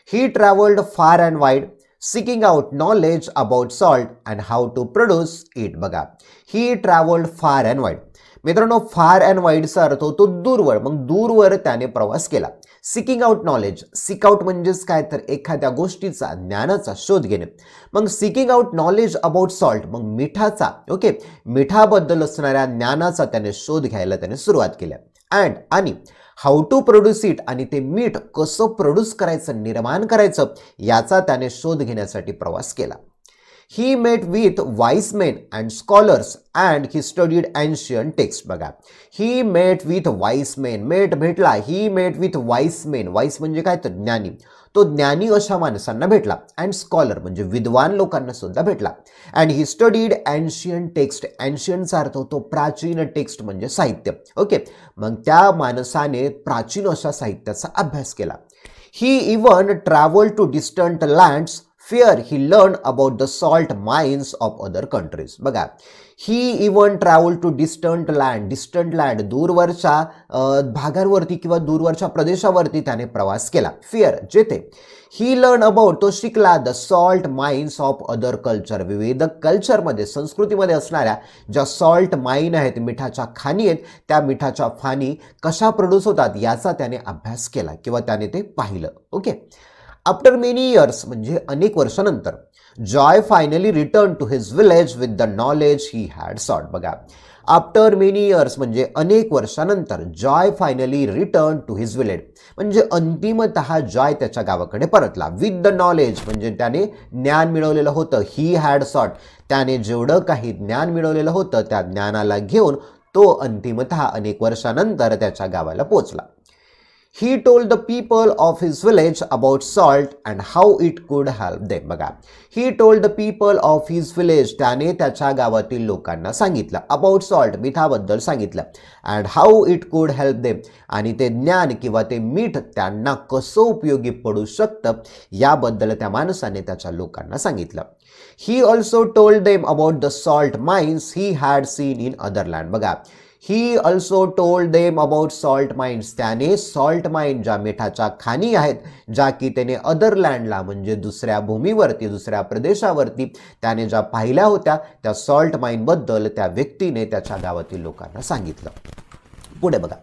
He travelled far and wide seeking out knowledge about salt and how to produce it. बघा, he traveled far and wide. मित्रांनो, फार अँड वाईडचा अर्थ होतो दूरवर, मग दूरवर त्याने प्रवास केला. सिकिंग आउट नॉलेज, सिक आउट म्हणजेच काय? तर एखाद्या गोष्टीचा, ज्ञानाचा शोध घेणे. मग seeking out knowledge about salt, मग मिठाचा, ओके, मिठाबद्दल असणाऱ्या ज्ञानाचा त्याने शोध घ्यायला त्याने सुरुवात केली. अँड, आणि हाऊ टू प्रोड्यूस इट, आणि ते मीठ कसं प्रोड्यूस करायचं, निर्माण करायचं, याचा त्याने शोध घेण्यासाठी प्रवास केला. He met with wise men and scholars and he studied ancient texts. बघा, he met with wise men, met भेटला, he met with wise men, wise म्हणजे काय? तर ज्ञानी, तो ज्ञानी अशा माणसांना भेटला. अँड स्कॉलर म्हणजे विद्वान लोकांना सुद्धा भेटला. And he studied ancient text, एन्शियंटचा अर्थ होतो प्राचीन, टेक्स्ट म्हणजे साहित्य. ओके, मग त्या माणसाने प्राचीन अशा साहित्याचा अभ्यास केला. He even travel to distant lands Fear he learned about the salt mines of other countries. बघा, he even traveled to distant land, दूरवरच्या भागांवरती किंवा दूरवरच्या प्रदेशावरती त्याने प्रवास केला. Fear, जेथे he learned about, तो शिकला, the salt mines of other culture, विविध कल्चरमध्ये, संस्कृतीमध्ये असणाऱ्या ज्या सॉल्ट माइन आहेत, मिठाच्या खाणी आहेत, त्या मिठाच्या खाणी कशा प्रोड्यूस होतात याचा त्याने अभ्यास केला किंवा त्याने ते पाहिलं. ओके, आफ्टर मेनी इयर्स म्हणजे अनेक वर्षानंतर Joy finally return to his village with the knowledge he had sought. बघा, आफ्टर मेनी इयर्स म्हणजे अनेक वर्षानंतर Joy finally return to his village म्हणजे अंतिमतः जॉय त्याच्या गावाकडे परतला. विथ द नॉलेज म्हणजे त्याने ज्ञान मिळवलेलं होतं. ही हॅड सॉट त्याने जेवढं काही ज्ञान मिळवलेलं होतं त्या ज्ञानाला घेऊन तो अंतिमतः अनेक वर्षानंतर त्याच्या गावाला पोहोचला. He told the people of his village about salt and how it could help them. बघा, he told the people of his village त्याने त्याच्या गावातील लोकांना सांगितलं about salt मिठाबद्दल सांगितलं and how it could help them आणि ते ज्ञान किंवा ते मीठ त्यांना कसं उपयोगी पडू शकतं याबद्दल त्या माणसाने त्याच्या लोकांना सांगितलं. He also told them about the salt mines he had seen in other land. बघा, He also told them about salt mines. त्याने सॉल्ट माइन ज्या मिठाच्या खाणी आहेत ज्या की त्याने अदर लँडला म्हणजे दुसऱ्या भूमीवरती दुसऱ्या प्रदेशावरती त्याने ज्या पाहिल्या होत्या त्या सॉल्ट माइन बद्दल त्या व्यक्तीने त्याच्या गावातील लोकांना सांगितलं. पुढे बघा,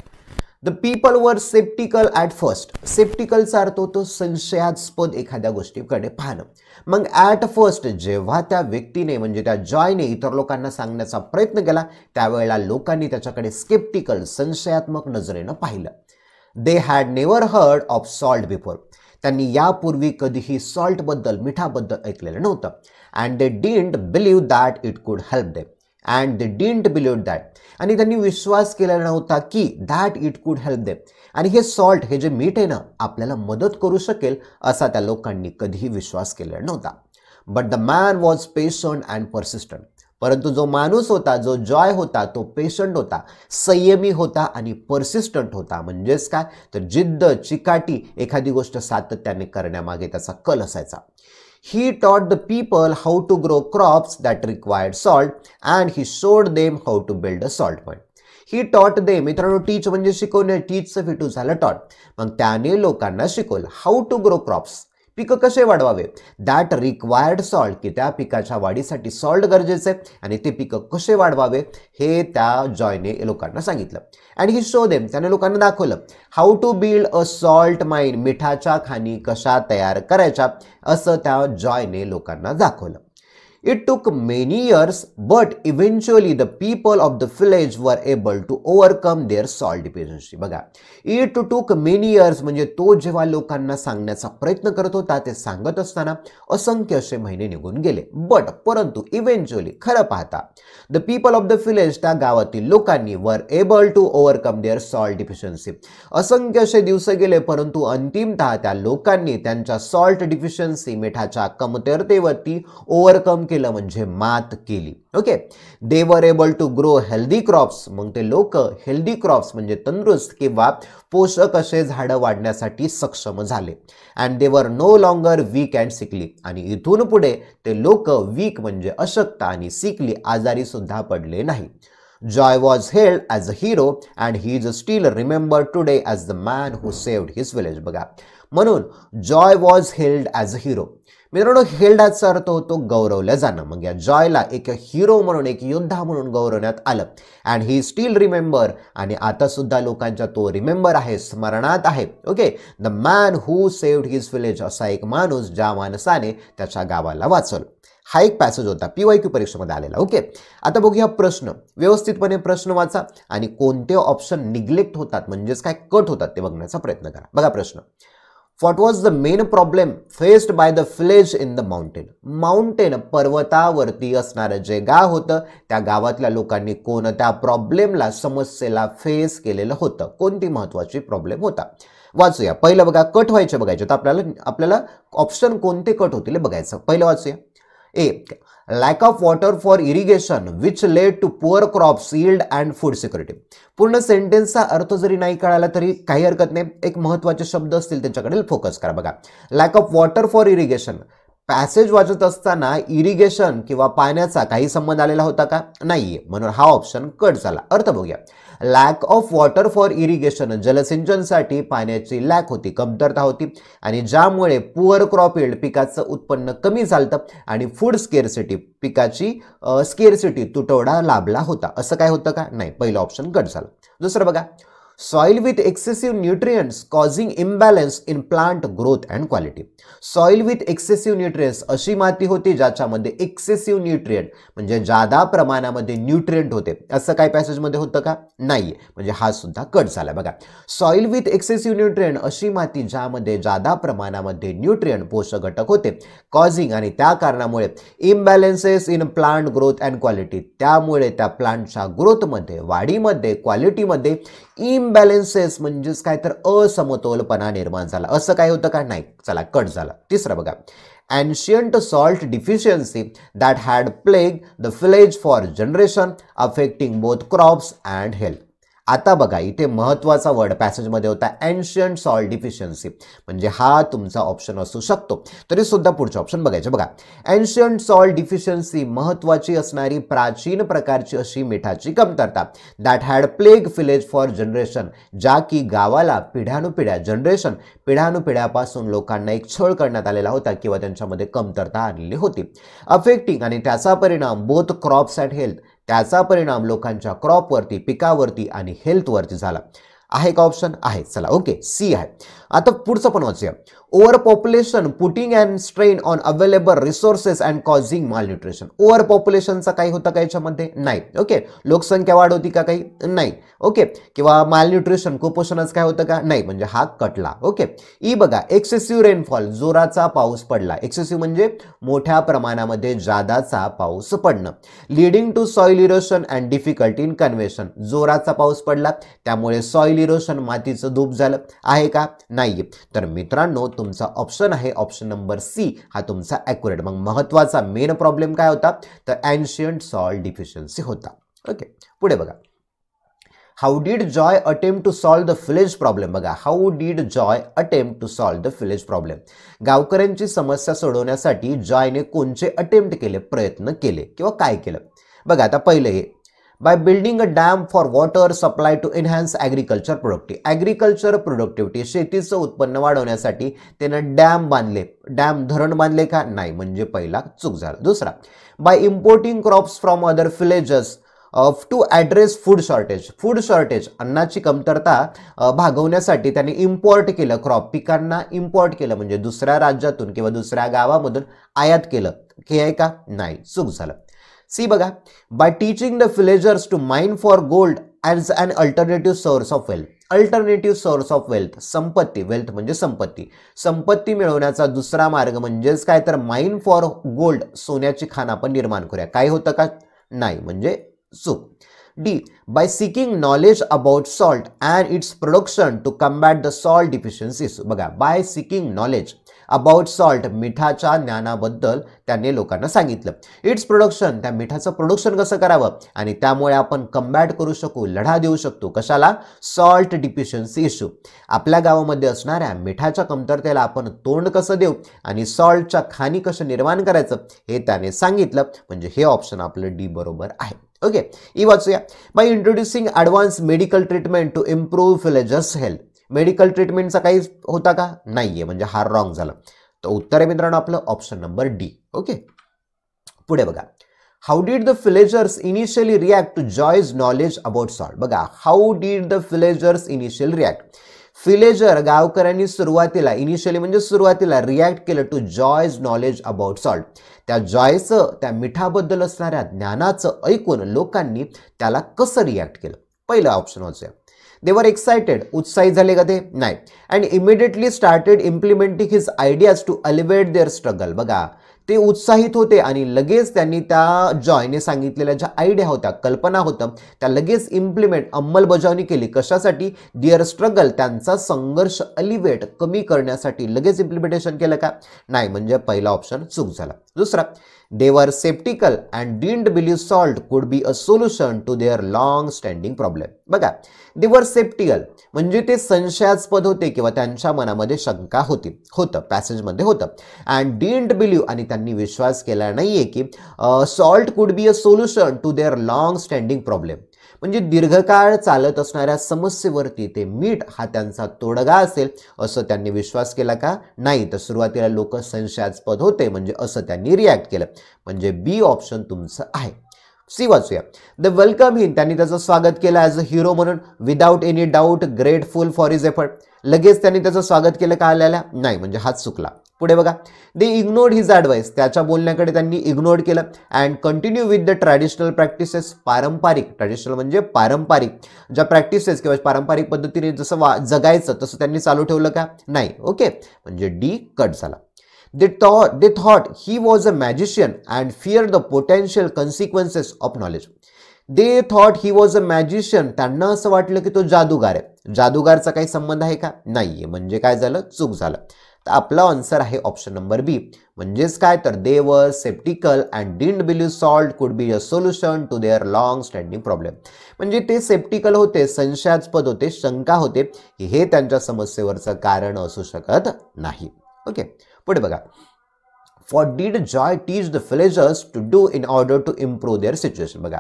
द पीपल वर सेप्टिकल ॲट फर्स्ट. सेप्टिकलचा अर्थ होतो संशयास्पद एखाद्या गोष्टीकडे पाहणं. मग ॲट फर्स्ट जेव्हा त्या व्यक्तीने म्हणजे त्या जॉयने इतर लोकांना सांगण्याचा प्रयत्न केला त्यावेळेला लोकांनी त्याच्याकडे स्केप्टिकल संशयात्मक नजरेनं पाहिलं. They had never heard of salt before. त्यांनी यापूर्वी कधीही सॉल्टबद्दल मिठाबद्दल ऐकलेलं नव्हतं. And they didn't believe that it could help them. And they didn't believe that आणि त्यांनी विश्वास केलेला नव्हता की that it could help them आणि हे सॉल्ट हे जे मीठ आहे ना आपल्याला मदत करू शकेल असा त्या लोकांनी कधीही विश्वास केलेला नव्हता. But the man was patient and persistent. परंतु जो माणूस होता जो जॉय होता तो पेशंट होता, संयमी होता आणि परसिस्टंट होता. म्हणजेच काय तर जिद्द चिकाटी एखादी गोष्ट सातत्याने करण्यामागे त्याचा कल असायचा. He taught the people how to grow crops that required salt and he showed them how to build a salt mine. He taught them, मित्रांनो टीच म्हणजे शिकवणे, टीचचं फिटू झालं टॉट. मग त्याने लोकांना शिकवलं हाऊ टू ग्रो क्रॉप्स पिकं कसे वाढवावे दॅट रिक्वायर्ड सॉल्ट की त्या पिकाच्या वाढीसाठी सॉल्ट गरजेचं आहे आणि ते पिकं कसे वाढवावे हे त्या जॉयने लोकांना सांगितलं. अँड ही शो देम त्याने लोकांना दाखवलं how to build a salt mine मिठाच्या खाणी कशा तयार करायच्या असं त्या जॉयने लोकांना दाखवलं. It took many years, but eventually the people of the village were able to overcome their salt dependency. बघा, it took many years म्हणजे तो जेव्हा लोकांना सांगण्याचा प्रयत्न करत होता ते सांगत असताना असंख्य असे महिने निघून गेले. बट परंतु इव्हेंच्युअली खरं पाहता the people of the village त्या गावातील लोकांनी were able to overcome their salt deficiency. असंख्य असे दिवस गेले परंतु अंतिमतः त्या लोकांनी त्यांच्या सॉल्ट डिफिशियन्सी मिठाच्या कमतरतेवरती ओव्हरकम केलं म्हणजे मात केली. Okay, they were able to grow healthy crops. मग ते लोक हेल्दी क्रॉप्स म्हणजे तंदुरुस्त किंवा पोषक असे झाडं वाढण्यासाठी सक्षम झाले. And they were no longer weak and sickly आणि इथून पुढे ते लोक वीक म्हणजे अशक्त आणि सिकली आजारी सुद्धा पडले नाही. Joy was hailed as a hero and he is still remembered today as the man who saved his village. बघा, म्हणून Joy was held as a hero. मित्रांनो हेल्ड ॲजचा अर्थ होतो गौरवलं जाणं. मग या जॉयला एक हिरो म्हणून एक योद्धा म्हणून गौरवण्यात आलं. अँड ही स्टील रिमेंबर आणि आता सुद्धा लोकांच्या तो रिमेंबर आहे स्मरणात आहे. Okay, the man who saved his village असा एक माणूस ज्या माणसाने त्याच्या गावाला वाचवलं. हा एक पॅसेज होता PYQ परीक्षेमध्ये आलेला. ओके, आता बघूया प्रश्न. व्यवस्थितपणे प्रश्न वाचा आणि कोणते ऑप्शन निग्लेक्ट होतात म्हणजेच काय कट होतात ते बघण्याचा प्रयत्न करा. बघा प्रश्न, What was the main problem faced by the village in the mountain? Mountain पर्वतावरती असणारं जे गाव होतं त्या गावातल्या लोकांनी कोणत्या प्रॉब्लेमला समस्येला फेस केलेलं होतं, कोणती महत्वाची प्रॉब्लेम होता. वाचूया. पहिलं बघा कट व्हायचे बघायचे तर आपल्याला ऑप्शन कोणते कट होतील बघायचं. पहिलं वाचूया. ए, lack of water for irrigation which led to poor crops yield and food security. पूर्ण सेंटेन्सचा अर्थ जरी नाही कळाला तरी काही हरकत नाही, एक महत्त्वाचे शब्द असतील त्याच्याकडे फोकस करा. बघा, lakh of water for irrigation. Passage वाचत असताना इरिगेशन किंवा पाण्याचा काही संबंध आलेला होता का? नाहीये, म्हणून हा ऑप्शन कट झाला. अर्थ बघूया. Lack of water for irrigation जलसिंचनसाठी पाण्याची लॅक होती, कमतरता होती आणि ज्यामुळे पुअर क्रॉप यील्ड पिकाचं उत्पन्न कमी झालं आणि फूड स्केअरसिटी पिकाची स्केअरसिटी तुटवडा लाभला होता. असं काय होतं का? नाही, पहिलं ऑप्शन कट झालं. दुसरं बघा, soil with excessive nutrients causing imbalance in plant growth and quality. Soil with excessive nutrients अशी माती होती ज्याच्यामध्ये एक्सेसिव्ह न्यूट्रिएंट म्हणजे जादा प्रमाणामध्ये न्यूट्रिएंट होते. असं काय पॅसेजमध्ये होतं का? नाही. म्हणजे हा सुद्धा कट झाला. बघा, सॉइल विथ एक्सेसिव्ह न्यूट्रिएंट अशी माती ज्यामध्ये जादा प्रमाणामध्ये न्यूट्रिएंट पोषक घटक होते, कॉझिंग आणि त्या कारणामुळे imbalances in plant growth and quality, त्यामुळे त्या प्लांटच्या ग्रोथमध्ये, वाढीमध्ये, क्वालिटीमध्ये इम्बॅलन्सेस म्हणजेच काय तर असमतोलपणा निर्माण झाला. असं काय होतं का? नाही. चला कट झाला. तिसरं बघा, ancient salt deficiency that had plagued the village for generation affecting both crops and health. आता बघा, इथे महत्त्वाचा वर्ड पॅसेजमध्ये होता एन्शियंट सॉल्ट डिफिशियन्सी, म्हणजे हा तुमचा ऑप्शन असू शकतो. तरी सुद्धा पुढचे ऑप्शन बघायचे. बघा, एन्शियंट सॉल्ट डिफिशियन्सी महत्त्वाची असणारी प्राचीन प्रकारची अशी मिठाची कमतरता, that had plague village for generation, ज्या की गावाला पिढ्यानुपिढ्या जनरेशन पिढ्यानुपिढ्यापासून लोकांना एक छळ करण्यात आलेला होता किंवा त्यांच्यामध्ये कमतरता आलेली होती. अफेक्टिंग आणि त्याचा परिणाम बोथ क्रॉप्स अँड हेल्थ, त्याचा परिणाम लोकांच्या क्रॉपवरती, पिकावरती आणि हेल्थवरती झाला. आहे का ऑप्शन? आहे. चला ओके, सी आहे. आता पुढचं पण वाचूया. Overpopulation putting and strain on available resources and causing malnutrition. Over पॉप्युलेशनचा काही होतं का याच्यामध्ये? नाही. ओके. लोकसंख्या वाढ होती का काही? नाही. ओके. किंवा मालन्यूट्रिशन कुपोषणच काय होतं का? नाही. म्हणजे हा कटला. ओके. ई बघा, एक्सेसिव्ह रेनफॉल, जोराचा पाऊस पडला. एक्सेसिव्ह म्हणजे मोठ्या प्रमाणामध्ये जादाचा पाऊस पडणं. Leading to soil erosion and difficulty in convection, जोराचा पाऊस पडला त्यामुळे सॉइल इरोशन, मातीचं धूप झालं. आहे का? नाही. तर मित्रांनो, तुमचा ऑप्शन आहे ऑप्शन नंबर सी हा तुमचा ॲक्युरेट. मग महत्त्वाचा मेन प्रॉब्लेम काय होता? तर एन्शियंट सॉल्ट डिफिशियन्सी होता. ओके. पुढे बघा, how did Joy attempt to solve the village problem. बघा, how did Joy attempt to solve the village problem. गावकऱ्यांची समस्या सोडवण्यासाठी जॉयने कोणचे अटेम्प्ट केले, प्रयत्न केले किंवा काय केलं? बघा, आता पहिलं हे, by building a dam for water supply to enhance agriculture productivity. Agriculture productivity, शेतीचं उत्पन्न वाढवण्यासाठी त्यानं डॅम बांधले. डॅम, धरण बांधले का? नाही. म्हणजे पहिला चूक झाला. दुसरा, by importing crops from other villages to address food shortage. Food shortage, अन्नाची कमतरता भागवण्यासाठी त्याने इम्पोर्ट केलं क्रॉप, पिकांना इम्पोर्ट केलं म्हणजे दुसऱ्या राज्यातून किंवा दुसऱ्या गावामधून आयात केलं. हे आहे का? नाही. चूक झालं. सी बघा, by teaching the villagers to mine for gold as an alternative source of wealth. Alternative source of wealth, संपत्ती, वेल्थ म्हणजे संपत्ती, संपत्ती मिळवण्याचा दुसरा मार्ग म्हणजेच काय तर माइन फॉर गोल्ड, सोन्याची खाण आपण निर्माण करूया. काय होतं का? नाही. म्हणजे चूक. D, by seeking knowledge about salt and its production to combat the salt deficiencies. बघा, by seeking knowledge about salt, मिठाच्या ज्ञानाबद्दल त्यांनी लोकांना सांगितलं. इट्स प्रोडक्शन, त्या मिठाचं प्रोडक्शन कसं करावं आणि त्यामुळे आपण कम्बॅट करू शकू, लढा देऊ शकतो. कशाला? Salt deficiency issue. आपल्या गावामध्ये असणाऱ्या मिठाच्या कमतरतेला आपण तोंड कसं देऊ आणि सॉल्टच्या खाणी कसं निर्माण करायचं हे त्याने सांगितलं. म्हणजे हे ऑप्शन आपलं डी बरोबर आहे. ओके. ई वाचूया. By introducing advance medical treatment to improve villagers health. Medical ट्रीटमेंटचा काही होता का? नाहीये. म्हणजे हा रॉंग झाला. तर उत्तर आहे मित्रांनो आपलं ऑप्शन नंबर डी. ओके. पुढे बघा, how did the villagers initially react to Joy's knowledge about salt. बघा, how did the villagers initially react. Villager, गावकऱ्यांनी सुरुवातीला, इनिशियली म्हणजे सुरुवातीला, रिॲक्ट केलं to Joy's knowledge about salt. त्या जॉयचं, त्या मिठाबद्दल असणाऱ्या ज्ञानाचं ऐकून लोकांनी त्याला कसं रिॲक्ट केलं? पहिलं ऑप्शन वाचूया. दे वर एक्साइटेड, उत्साहित झाले का ते? नाही. And immediately started implementing his ideas to elevate their struggle. बघा, ते उत्साहित होते आणि लगेच त्यांनी त्या जॉयने सांगितलेल्या ज्या आयडिया होत्या, कल्पना होत्या, त्या लगेच इम्प्लिमेंट, अंमलबजावणी केली. कशासाठी? दिअर स्ट्रगल, त्यांचा संघर्ष एलिव्हेट, कमी करण्यासाठी लगेच इम्प्लिमेंटेशन केलं का? नाही. म्हणजे पहिला ऑप्शन चूक झाला. दुसरा, they were skeptical and didn't believe salt could be a solution to their long standing problem. बघा, they were skeptical म्हणजे ते संशयास्पद होते किंवा त्यांच्या मनामध्ये शंका होती, होतं पॅसेजमध्ये होतं. and didn't believe आणि त्यांनी विश्वास केला नाहीये की salt could be a solution to their long standing problem. म्हणजे दीर्घकाळ चालत असणाऱ्या समस्येवरती ते मीठ हा त्यांचा तोडगा असेल असं त्यांनी विश्वास केला का? नाही. तर सुरुवातीला लोक संशयास्पद होते म्हणजे असं त्यांनी रिॲक्ट केलं. म्हणजे बी ऑप्शन तुमचं आहे. सी वाचूया. द वेलकम हिम, त्यांनी त्याचं स्वागत केलं ॲज अ हिरो म्हणून, without any doubt grateful for his effort. लगेच त्यांनी त्याचं स्वागत केलं का आलेला नाही, म्हणजे हाच चुकला. पुढे बघा, दे इग्नोर्ड हिज ॲडवाइस, त्याच्या बोलण्याकडे त्यांनी इग्नोर्ड केलं. And continue with the traditional practices, पारंपरिक, ट्रॅडिशनल म्हणजे पारंपरिक ज्या प्रॅक्टिसेस किंवा पारंपरिक पद्धतीने जसं जगायचं तसं त्यांनी चालू ठेवलं का नाही. ओके, म्हणजे डी कट झाला. They thought he was a magician and feared the potential consequences of knowledge. They thought he was a magician. त्यांना असं वाटलं की तो जादूगार आहे. जादूगारचा काही संबंध आहे का नाहीये, म्हणजे काय झालं, चूक झालं. तर आपला आन्सर आहे ऑप्शन नंबर बी. म्हणजेच काय तर they were sceptical and didn't believe salt could be a solution to their long standing problem. म्हणजे ते सेप्टिकल होते, संशयास्पद होते, शंका होते की हे त्यांच्या समस्येवरचं कारण असू शकत नाही. ओके, पुढे बघा. What did Joy teach the villagers to do in order to improve their situation? बघा,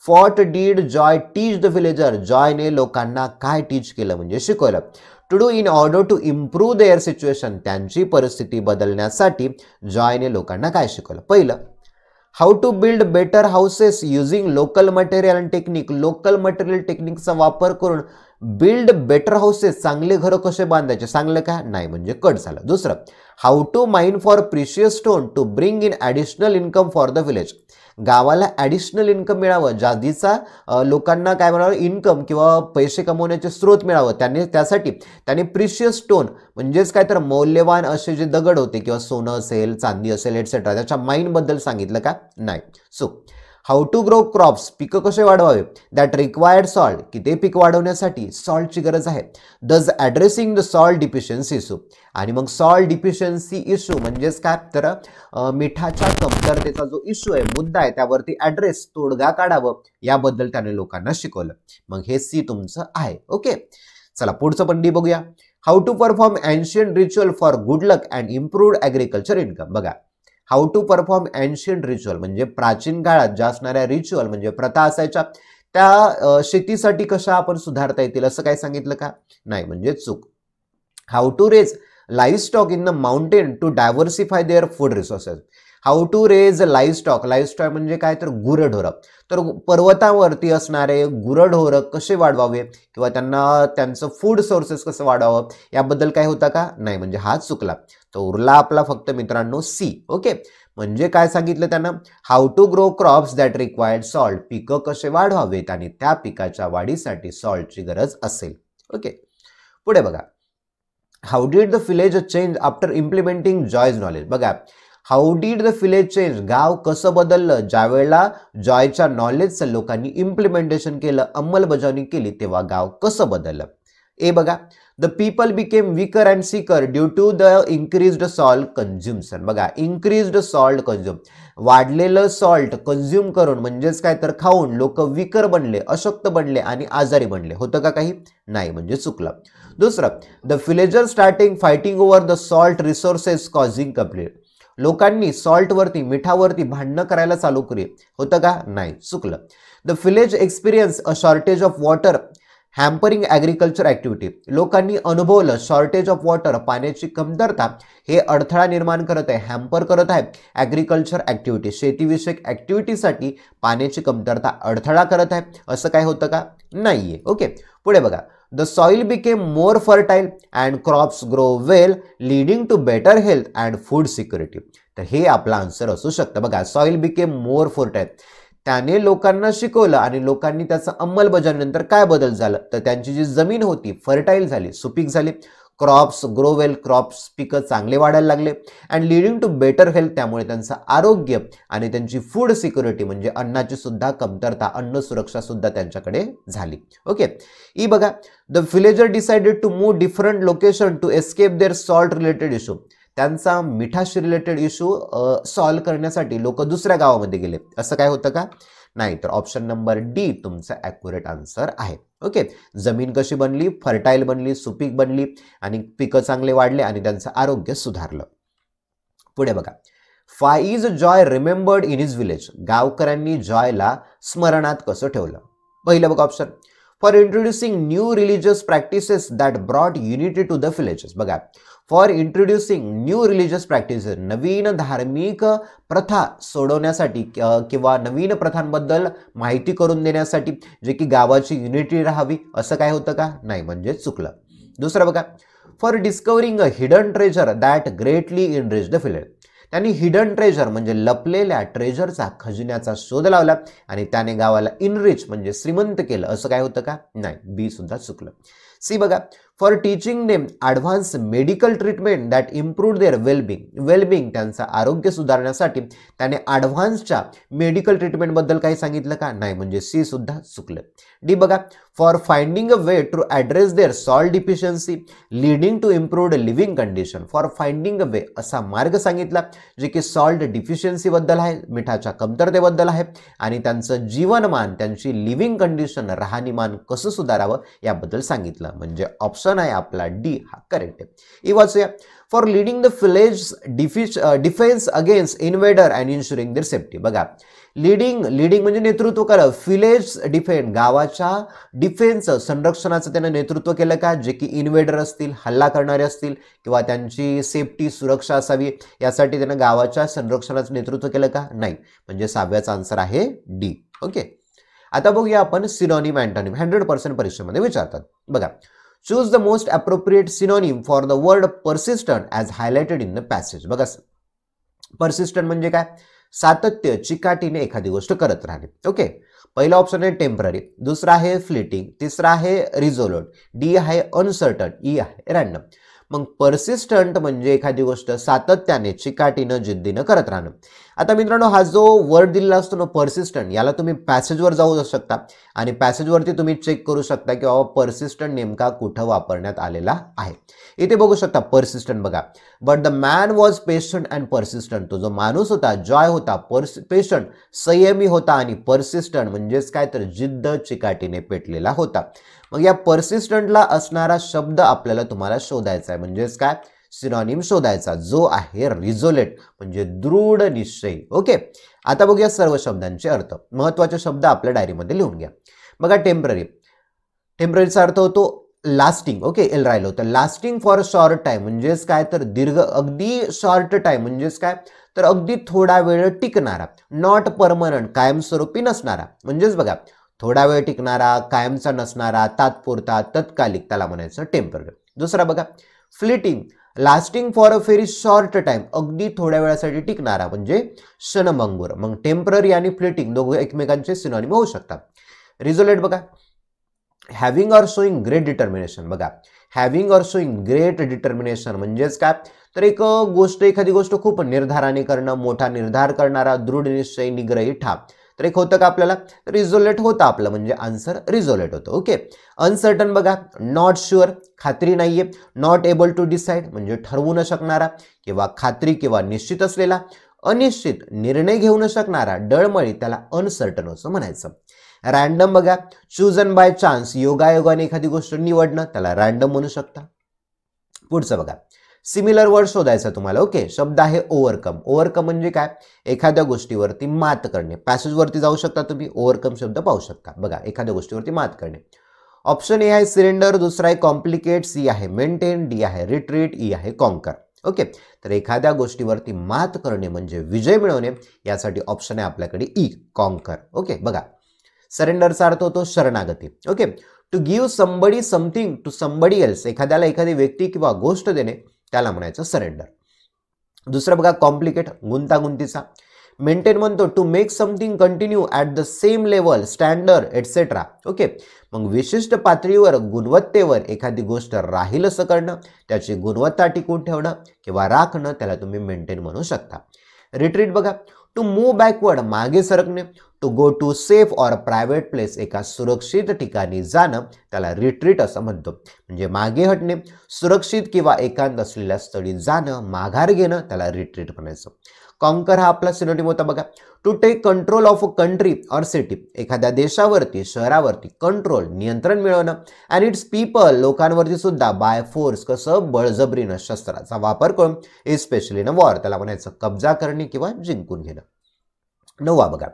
What did Joy teach the villager? जॉयने लोकांना काय टीच केलं म्हणजे शिकवलं. To do in order to improve their situation, त्यांची परिस्थिती बदलण्यासाठी जॉयने लोकांना काय शिकवलं. पहिलं, how to build better houses using local material and technique. Local material टेक्निकचा वापर करून बिल्ड बेटर हाऊसेस, चांगले घरं कसे बांधायचे, सांगलं का नाही, म्हणजे कट झालं. दुसरं, how to mine for precious stone to bring in additional income for the village. गावाला ॲडिशनल इन्कम मिळावं, जादीचा लोकांना काय मिळावं, इन्कम किंवा पैसे कमवण्याचे स्रोत मिळावं, त्यासाठी त्यांनी प्रिशियस स्टोन म्हणजेच काय तर मौल्यवान असे जे दगड होते किंवा सोनं असेल, चांदी असेल एटसेट्रा, त्याच्या माईनबद्दल सांगितलं का नाही. So how to grow crops, पिकं कसे वाढवावे, दॅट रिक्वायर्ड सॉल्ट, की ते पीक वाढवण्यासाठी सॉल्टची गरज आहे. दज addressing the salt deficiency issue. आणि मग सॉल्ट डिफिशियन्सी इश्यू म्हणजेच काय तर मिठाच्या कमतरतेचा जो इश्यू आहे, मुद्दा आहे, त्यावरती ॲड्रेस, तोडगा काढावं, याबद्दल त्याने लोकांना शिकवलं. मग हे सी तुमचं आहे. ओके, चला पुढचं पण डी बघूया. How to perform ancient ritual for good luck and improved agriculture income. बघा, how to perform ancient ritual म्हणजे प्राचीन काळात ज्या असणाऱ्या रिच्युअल म्हणजे प्रथा असायच्या, त्या शेतीसाठी कशा आपण सुधारता येतील असं काय सांगितलं का नाही, म्हणजे चूक. How to raise livestock in the mountain to diversify their food resources. How to raise livestock, livestock म्हणजे काय तर गुरढोरं, तर पर्वतावरती असणारे गुरढोरं कसे वाढवावे किंवा त्यांना त्यांचं फूड सोर्सेस कसं वाढवावं याबद्दल काय होता का नाही, म्हणजे हाच चुकला. तर उरला आपला फक्त मित्रांनो सी. ओके, म्हणजे काय सांगितलं त्यांना, how to grow crops that required salt, पिकं कसे वाढवावेत आणि त्या पिकाच्या वाढीसाठी सॉल्टची गरज असेल. ओके, पुढे बघा. How did the village change after implementing Joy's knowledge. बघा, how did the village change, गाव कसं बदललं ज्यावेळेला जॉयच्या नॉलेजचं लोकांनी इम्प्लिमेंटेशन केलं, अंमलबजावणी केली, तेव्हा गाव कसं बदललं. ए बघा, the people became weaker and sicker due to the increased salt consumption. बघा, इन्क्रीज्ड सॉल्ट कन्झ्युम, वाढलेलं सॉल्ट कन्झ्युम करून म्हणजेच काय तर खाऊन लोक वीकर बनले, अशक्त बनले आणि आजारी बनले. होतं का काही नाही, म्हणजे चुकलं. दुसरं, the villager starting fighting over the salt resources causing complete. लोकांनी सॉल्टवरती, मिठावरती भांडणं करायला चालू केली. होतं का नाही, चुकलं. The village experience a shortage of water hampering agriculture activity. लोकांनी अनुभवलं शॉर्टेज ऑफ वॉटर, पाण्याची कमतरता हे अडथळा निर्माण करत आहे, हॅम्पर करत आहे ॲग्रिकल्चर ॲक्टिव्हिटी, शेतीविषयक ॲक्टिव्हिटीसाठी पाण्याची कमतरता अडथळा करत आहे, असं काय होतं का नाहीये. ओके, पुढे बघा. The soil became more fertile and crops grow well leading to better health and food security. तर हे आपला आन्सर असू शकतं. बघा, सॉइल बिकेम मोर फर्टाईल, त्याने लोकांना शिकवलं आणि लोकांनी त्याचं अंमलबजावणीनंतर काय बदल झालं तर त्यांची जी जमीन होती फर्टाईल झाली, सुपीक झाली. क्रॉप्स ग्रो वेल, क्रॉप्स पिकं चांगले वाढायला लागले. And leading to better health, त्यामुळे त्यांचं आरोग्य आणि त्यांची फूड सिक्युरिटी म्हणजे अन्नाची सुद्धा कमतरता, अन्न सुरक्षा सुद्धा त्यांच्याकडे झाली. ओके, ई बघा. The villager decided to move different location to escape their salt related issue. त्यांचा मिठाशी रिलेटेड इश्यू सॉल्व्ह करण्यासाठी लोक दुसऱ्या गावामध्ये गेले, असं काय होतं का नाही. तर ऑप्शन नंबर डी तुमचं ॲक्युरेट आन्सर आहे. ओके, जमीन कशी बनली, फर्टाईल बनली, सुपीक बनली आणि पिकं चांगले वाढले आणि त्यांचं आरोग्य सुधारलं. पुढे बघा. Why is Joy remembered in his village. गावकऱ्यांनी जॉयला स्मरणात कसं ठेवलं. पहिलं बघा option, for introducing new religious practices that brought unity to the villages. बघा, for introducing new religious practices, नवीन धार्मिक प्रथा सोडवण्यासाठी किंवा नवीन प्रथांबद्दल माहिती करून देण्यासाठी, जे की गावाची युनिटी राहावी, असं काय होतं का? नाही, म्हणजे चुकलं. दुसरं बघा, for discovering a hidden treasure that greatly enrich the village, त्यांनी हिडन ट्रेजर म्हणजे लपलेल्या ट्रेजरचा, खजिन्याचा शोध लावला आणि त्याने गावाला इनरिच म्हणजे श्रीमंत केलं, असं काय होतं का? नाही, बी सुद्धा चुकलं. सी बघा, for teaching them advance medical treatment that improve their wellbeing, त्यांचं आरोग्य सुधारण्यासाठी त्याने ॲडव्हान्सच्या मेडिकल ट्रीटमेंटबद्दल काही सांगितलं का? नाही, म्हणजे सी सुद्धा चुकलं. डी बघा, for finding a way to address their salt deficiency leading to improved living condition, for finding a way असा मार्ग सांगितला जे की सॉल्ट डिफिशियन्सीबद्दल आहे, मिठाच्या कमतरतेबद्दल आहे, आणि त्यांचं जीवनमान, त्यांची लिव्हिंग कंडिशन, राहणीमान कसं सुधारावं याबद्दल सांगितलं. म्हणजे ऑप्शन आहे आपला डी हा करेक्ट आहे. वाचूया, for leading the village defence against invader and ensuring their safety. बघा, लीडिंग म्हणजे नेतृत्व करा, विलेज डिफेन्स, गावाच्या डिफेन्स संरक्षणाचं त्यानं नेतृत्व केलं का? जे की इन्वेडर असतील, हल्ला करणारे असतील, किंवा त्यांची सेफ्टी सुरक्षा असावी यासाठी त्यानं गावाच्या संरक्षणाचं नेतृत्व केलं का? नाही, म्हणजे 6व्याचा आन्सर आहे डी. ओके, आता बघूया आपण सिनोनिम अँटोनिम, 100% परीक्षेमध्ये विचारतात. बघा, choose the most appropriate synonym for the word persistent as highlighted in the passage. बघा, परसिस्टंट म्हणजे काय? सातत्य, चिकाटीने एखादी गोष्ट करत राहणे. ओके, पहिला ऑप्शन आहे टेम्पररी, दुसरा आहे फ्लिटिंग, तिसरा आहे रिझोल्यूट, डी आहे अनसर्टन, ई आहे रॅन्डम. मग परसिस्टंट म्हणजे एखादी गोष्ट सातत्याने, चिकाटीनं, जिद्दीनं करत राहणं. आता मित्रांनो, हा जो वर्ड दिलेला असतो ना परसिस्टंट, याला तुम्ही पॅसेजवर जाऊ शकता आणि पॅसेजवरती तुम्ही चेक करू शकता की बाबा परसिस्टंट नेमका कुठं वापरण्यात आलेला आहे. इथे बघू शकता परसिस्टंट. बघा, but the man was patient and persistent, तो जो माणूस होता, जॉय होता, पेशंट संयमी होता, आणि परसिस्टंट म्हणजेच काय तर जिद्द, चिकाटीने पेटलेला होता. मग या परसिस्टंटला असणारा शब्द आपल्याला तुम्हाला शोधायचा आहे, म्हणजेच काय? सिनोनिम शोधायचा, जो आहे रिझोलेट म्हणजे दृढ निश्चय. ओके, आता बघूया सर्व शब्दांचे अर्थ. महत्त्वाचे शब्द आपल्या डायरीमध्ये लिहून घ्या. बघा, टेम्पररीचा अर्थ होतो लास्टिंग. ओके, एल राहिलं होतं. लास्टिंग फॉर शॉर्ट टाइम म्हणजेच काय तर दीर्घ, अगदी शॉर्ट टाइम म्हणजेच काय तर अगदी थोडा वेळ टिकणारा. नॉट परमनंट, कायमस्वरूपी नसणारा. म्हणजेच बघा, थोडा वेळ टिकणारा, कायमचा नसणारा, तात्पुरता, तत्कालिक, त्याला म्हणायचं टेम्पररी. दुसरा बघा, flitting, lasting for a very short time, अगदी थोड्या वेळासाठी टिकणारा म्हणजे क्षणभंगूर. मग टेम्पररी आणि फ्लिटिंग दोघे एकमेकांचे सिनोनिम होऊ शकतात. रिझोलेट बघा, having or showing great determination. बघा, having or showing great determination म्हणजेच काय तर एखादी गोष्ट खूप निर्धाराने करणं, मोठा निर्धार करणारा, दृढ निश्चय, निग्रही, ठाम. तर एक होतं का आपल्याला? रिझोलेट होतं आपलं, म्हणजे आन्सर रिझोलेट होतं. ओके, अनसर्टन बघा, नॉट शुअर, खात्री नाहीये, नॉट एबल टू डिसाइड म्हणजे ठरवू न शकणारा किंवा खात्री किंवा निश्चित असलेला, अनिश्चित, निर्णय घेऊ न शकणारा, डळमळी, त्याला अनसर्टन असं म्हणायचं. रॅन्डम बघा, चूजन बाय चान्स, योगायोगाने एखादी गोष्ट निवडणं, त्याला रॅन्डम म्हणू शकता. पुढचं बघा, सिमिलर वर्ड शोधायचा तुम्हाला. ओके, शब्द आहे ओव्हरकम. ओव्हरकम म्हणजे काय? एखाद्या गोष्टीवरती मात करणे. पॅसेजवरती जाऊ शकता तुम्ही, ओव्हरकम शब्द पाहू शकता. बघा, एखाद्या गोष्टीवरती मात करणे. ऑप्शन ए आहे सिलेंडर, दुसरा आहे कॉम्प्लिकेट, सी आहे मेंटेन, डी आहे रिट्रीट, ई आहे कॉन्कर. ओके, तर एखाद्या गोष्टीवरती मात करणे म्हणजे विजय मिळवणे, यासाठी ऑप्शन आहे आपल्याकडे ई, कॉन्कर. ओके, बघा, सरेंडरचा अर्थ होतो शरणागती. Okay, to give somebody something to somebody else, एखाद्याला एखादी व्यक्ती किंवा गोष्ट देणे, त्याला म्हणायचं सरेंडर. दुसरं बघा, कॉम्प्लिकेट, गुंतागुंतीचा. मेंटेन म्हणतो to make something continue at the same level, standard, etcetera. Okay, मग विशिष्ट पातळीवर, गुणवत्तेवर एखादी गोष्ट राहील असं करणं, त्याची गुणवत्ता टिकून ठेवणं किंवा राखणं, त्याला तुम्ही मेंटेन म्हणू शकता. रिट्रीट बघा, टू मूव्ह बॅकवर्ड, मागे सरकणे. To go to safe or private place, एका सुरक्षित ठिकाणी जाणं, त्याला रिट्रीट असं म्हणतो. म्हणजे मागे हटणे, सुरक्षित किंवा एकांत असलेल्या स्थळी जाणं, माघार घेणं, त्याला रिट्रीट म्हणायचं. कॉन्कर हा आपला सिनोनिम होता बघा. To take control of a country or city, एखाद्या देशावरती, शहरावरती कंट्रोल, नियंत्रण मिळवणं. अँड इट्स पीपल, लोकांवरती सुद्धा, बाय फोर्स, कसं बळजबरीनं, शस्त्राचा वापर करून, एस्पेशली इन वॉर, त्याला म्हणायचं कब्जा करणे किंवा जिंकून घेणं. 9वा बघा,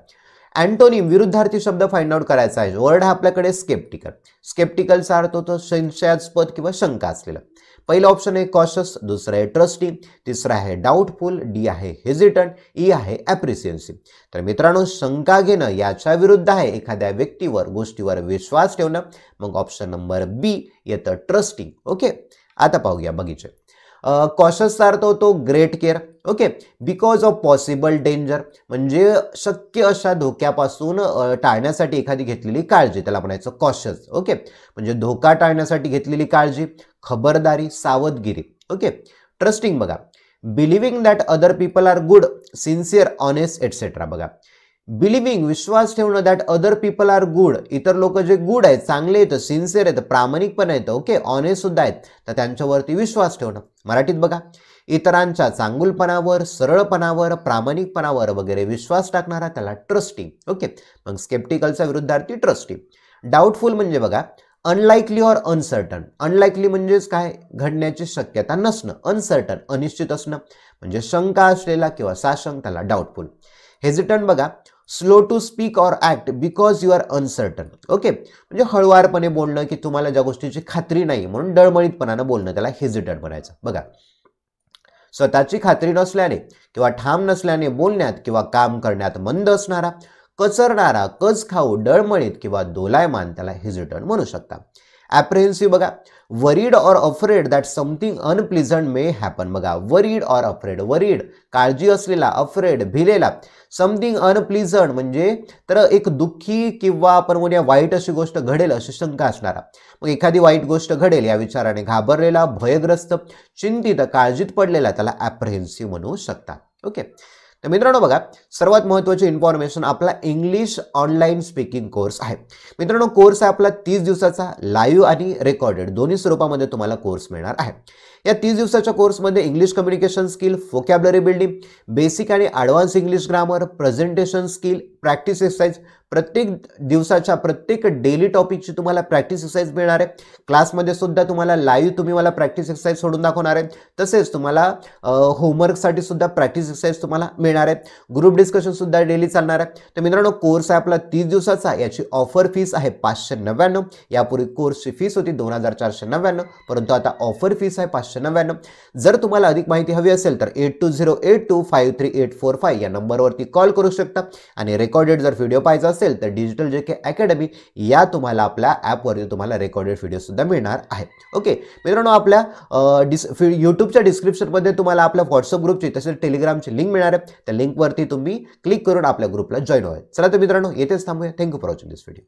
अँटोनिम, विरुद्धार्थी शब्द फाइंड आउट करायचा आहे. वर्ड हा आपल्याकडे स्केप्टिकल. स्केप्टिकलचा अर्थ होतो संशयास्पद किंवा शंका असलेला. पहिलं ऑप्शन आहे कॉशस, दुसरं आहे ट्रस्टी, तिसरं आहे डाऊटफुल, डी आहे हेजिटंट, ई आहे ॲप्रिसिएन्सिव्ह. तर मित्रांनो, शंका घेणं याच्या विरुद्ध आहे एखाद्या व्यक्तीवर गोष्टीवर विश्वास ठेवणं. मग ऑप्शन नंबर बी येतं ट्रस्टिंग. ओके, आता पाहूया बघितलं. कॉशसचा अर्थ होतो great care. Okay, because of possible danger, म्हणजे शक्य अशा धोक्यापासून टाळण्यासाठी एखादी घेतलेली काळजी, त्याला म्हणायचं कॉशस. ओके, म्हणजे धोका टाळण्यासाठी घेतलेली काळजी, खबरदारी, सावधगिरी. ओके, ट्रस्टिंग बघा, believing that other people are good, sincere, honest etcetera. बघा, बिलिव्हिंग विश्वास ठेवणं that other people are good, इतर लोक जे गुड आहेत, चांगले आहेत, सिन्सिअर आहेत, प्रामाणिकपणे आहेत, ओके, ऑनेस्ट सुद्धा आहेत, तर त्यांच्यावरती विश्वास ठेवणं. मराठीत बघा, इतरांच्या चांगुलपणावर, सरळपणावर, प्रामाणिकपणावर वगैरे विश्वास टाकणारा त्याला ट्रस्टिंग. ओके, मग स्केप्टिकलचा विरुद्धार्थी ट्रस्टिंग. डाऊटफुल म्हणजे बघा अनलाइकली और अनसर्टन. अनलाइकली म्हणजेच काय, घडण्याची शक्यता नसणं, अनसर्टन अनिश्चित असणं, म्हणजे शंका असलेला किंवा साशंक, त्याला डाऊटफुल. हेजिटंट बघा slow to speak or act because you are uncertain. Okay, म्हणजे हळुवारपणे बोलणं की तुम्हाला ज्या गोष्टीची खात्री नाही म्हणून डळमळीतपणानं बोलणं, त्याला हेजिटंट म्हणायचं. बघा, स्वतःची खात्री नसल्याने किंवा ठाम नसल्याने बोलण्यात किंवा काम करण्यात मंद असणारा, कचरणारा, कच खाऊ, डळमळीत किंवा दोलायमान, त्याला हेजिटंट म्हणू शकता. ॲप्रिहेन्सिव्ह बघा worried or afraid that something unpleasant may happen. बघा, वरीड और अफ्रेड, वरीड काळजी असलेला, अफ्रेड भिलेला, समथिंग अनप्लिझंट म्हणजे तर एक दुःखी किंवा आपण म्हणूया वाईट अशी गोष्ट घडेल अशी शंका असणारा. मग एखादी वाईट गोष्ट घडेल या विचाराने घाबरलेला, भयग्रस्त, चिंतित, काळजीत पडलेला, त्याला ॲप्रिहेन्सिव्ह म्हणू शकता. ओके, तर मित्रांनो बघा, सर्वात महत्त्वाची इन्फॉर्मेशन, आपला इंग्लिश ऑनलाईन स्पीकिंग कोर्स आहे. मित्रांनो, कोर्स आहे आपला 30 दिवसाचा, लाईव्ह आणि रेकॉर्डेड दोन्ही स्वरूपामध्ये तुम्हाला कोर्स मिळणार आहे. या 30 दिवसाच्या कोर्समध्ये English communication skill, vocabulary building, basic आणि advance English grammar, presentation skill, practice exercise, प्रत्येक दिवसाच्या प्रत्येक डेली टॉपिकची तुम्हाला प्रॅक्टिस एक्सरसाइज मिळणार आहे. क्लासमध्ये सुद्धा तुम्हाला लाईव्ह तुम्ही मला प्रॅक्टिस एक्सरसाइज सोडून दाखवणार आहे. तसेच तुम्हाला होमवर्कसाठी सुद्धा प्रॅक्टिस एक्सरसाइज तुम्हाला मिळणार आहे. ग्रुप डिस्कशन सुद्धा डेली चालणार आहे. तर मित्रांनो, कोर्स आहे आपला 30 दिवसाचा. याची ऑफर फीस आहे 599. यापूर्वी कोर्सची फीस होती 2499, परंतु आता ऑफर फीस आहे 599. जर तुम्हाला अधिक माहिती हवी असेल तर 8208253845 या नंबरवरती कॉल करू शकता. आणि रेकॉर्डेड जर व्हिडिओ पाहिजे असेल तर डिजिटल JK अकॅडमी या तुम्हाला आपल्या ॲपवरती तुम्हाला रेकॉर्डेड व्हिडिओ सुद्धा मिळणार आहे. ओके मित्रांनो, आपल्या यूट्यूबच्या डिस्क्रिप्शनमध्ये तुम्हाला आपल्या व्हॉट्सअप ग्रुपची तसेच टेलिग्रामची लिंक मिळणार आहे. त्या लिंकवरती तुम्ही क्लिक करून आपल्या ग्रुपला जॉईन व्हा. चला तर मित्रांनो, येथेच थांबूया. Thank you for watching this video.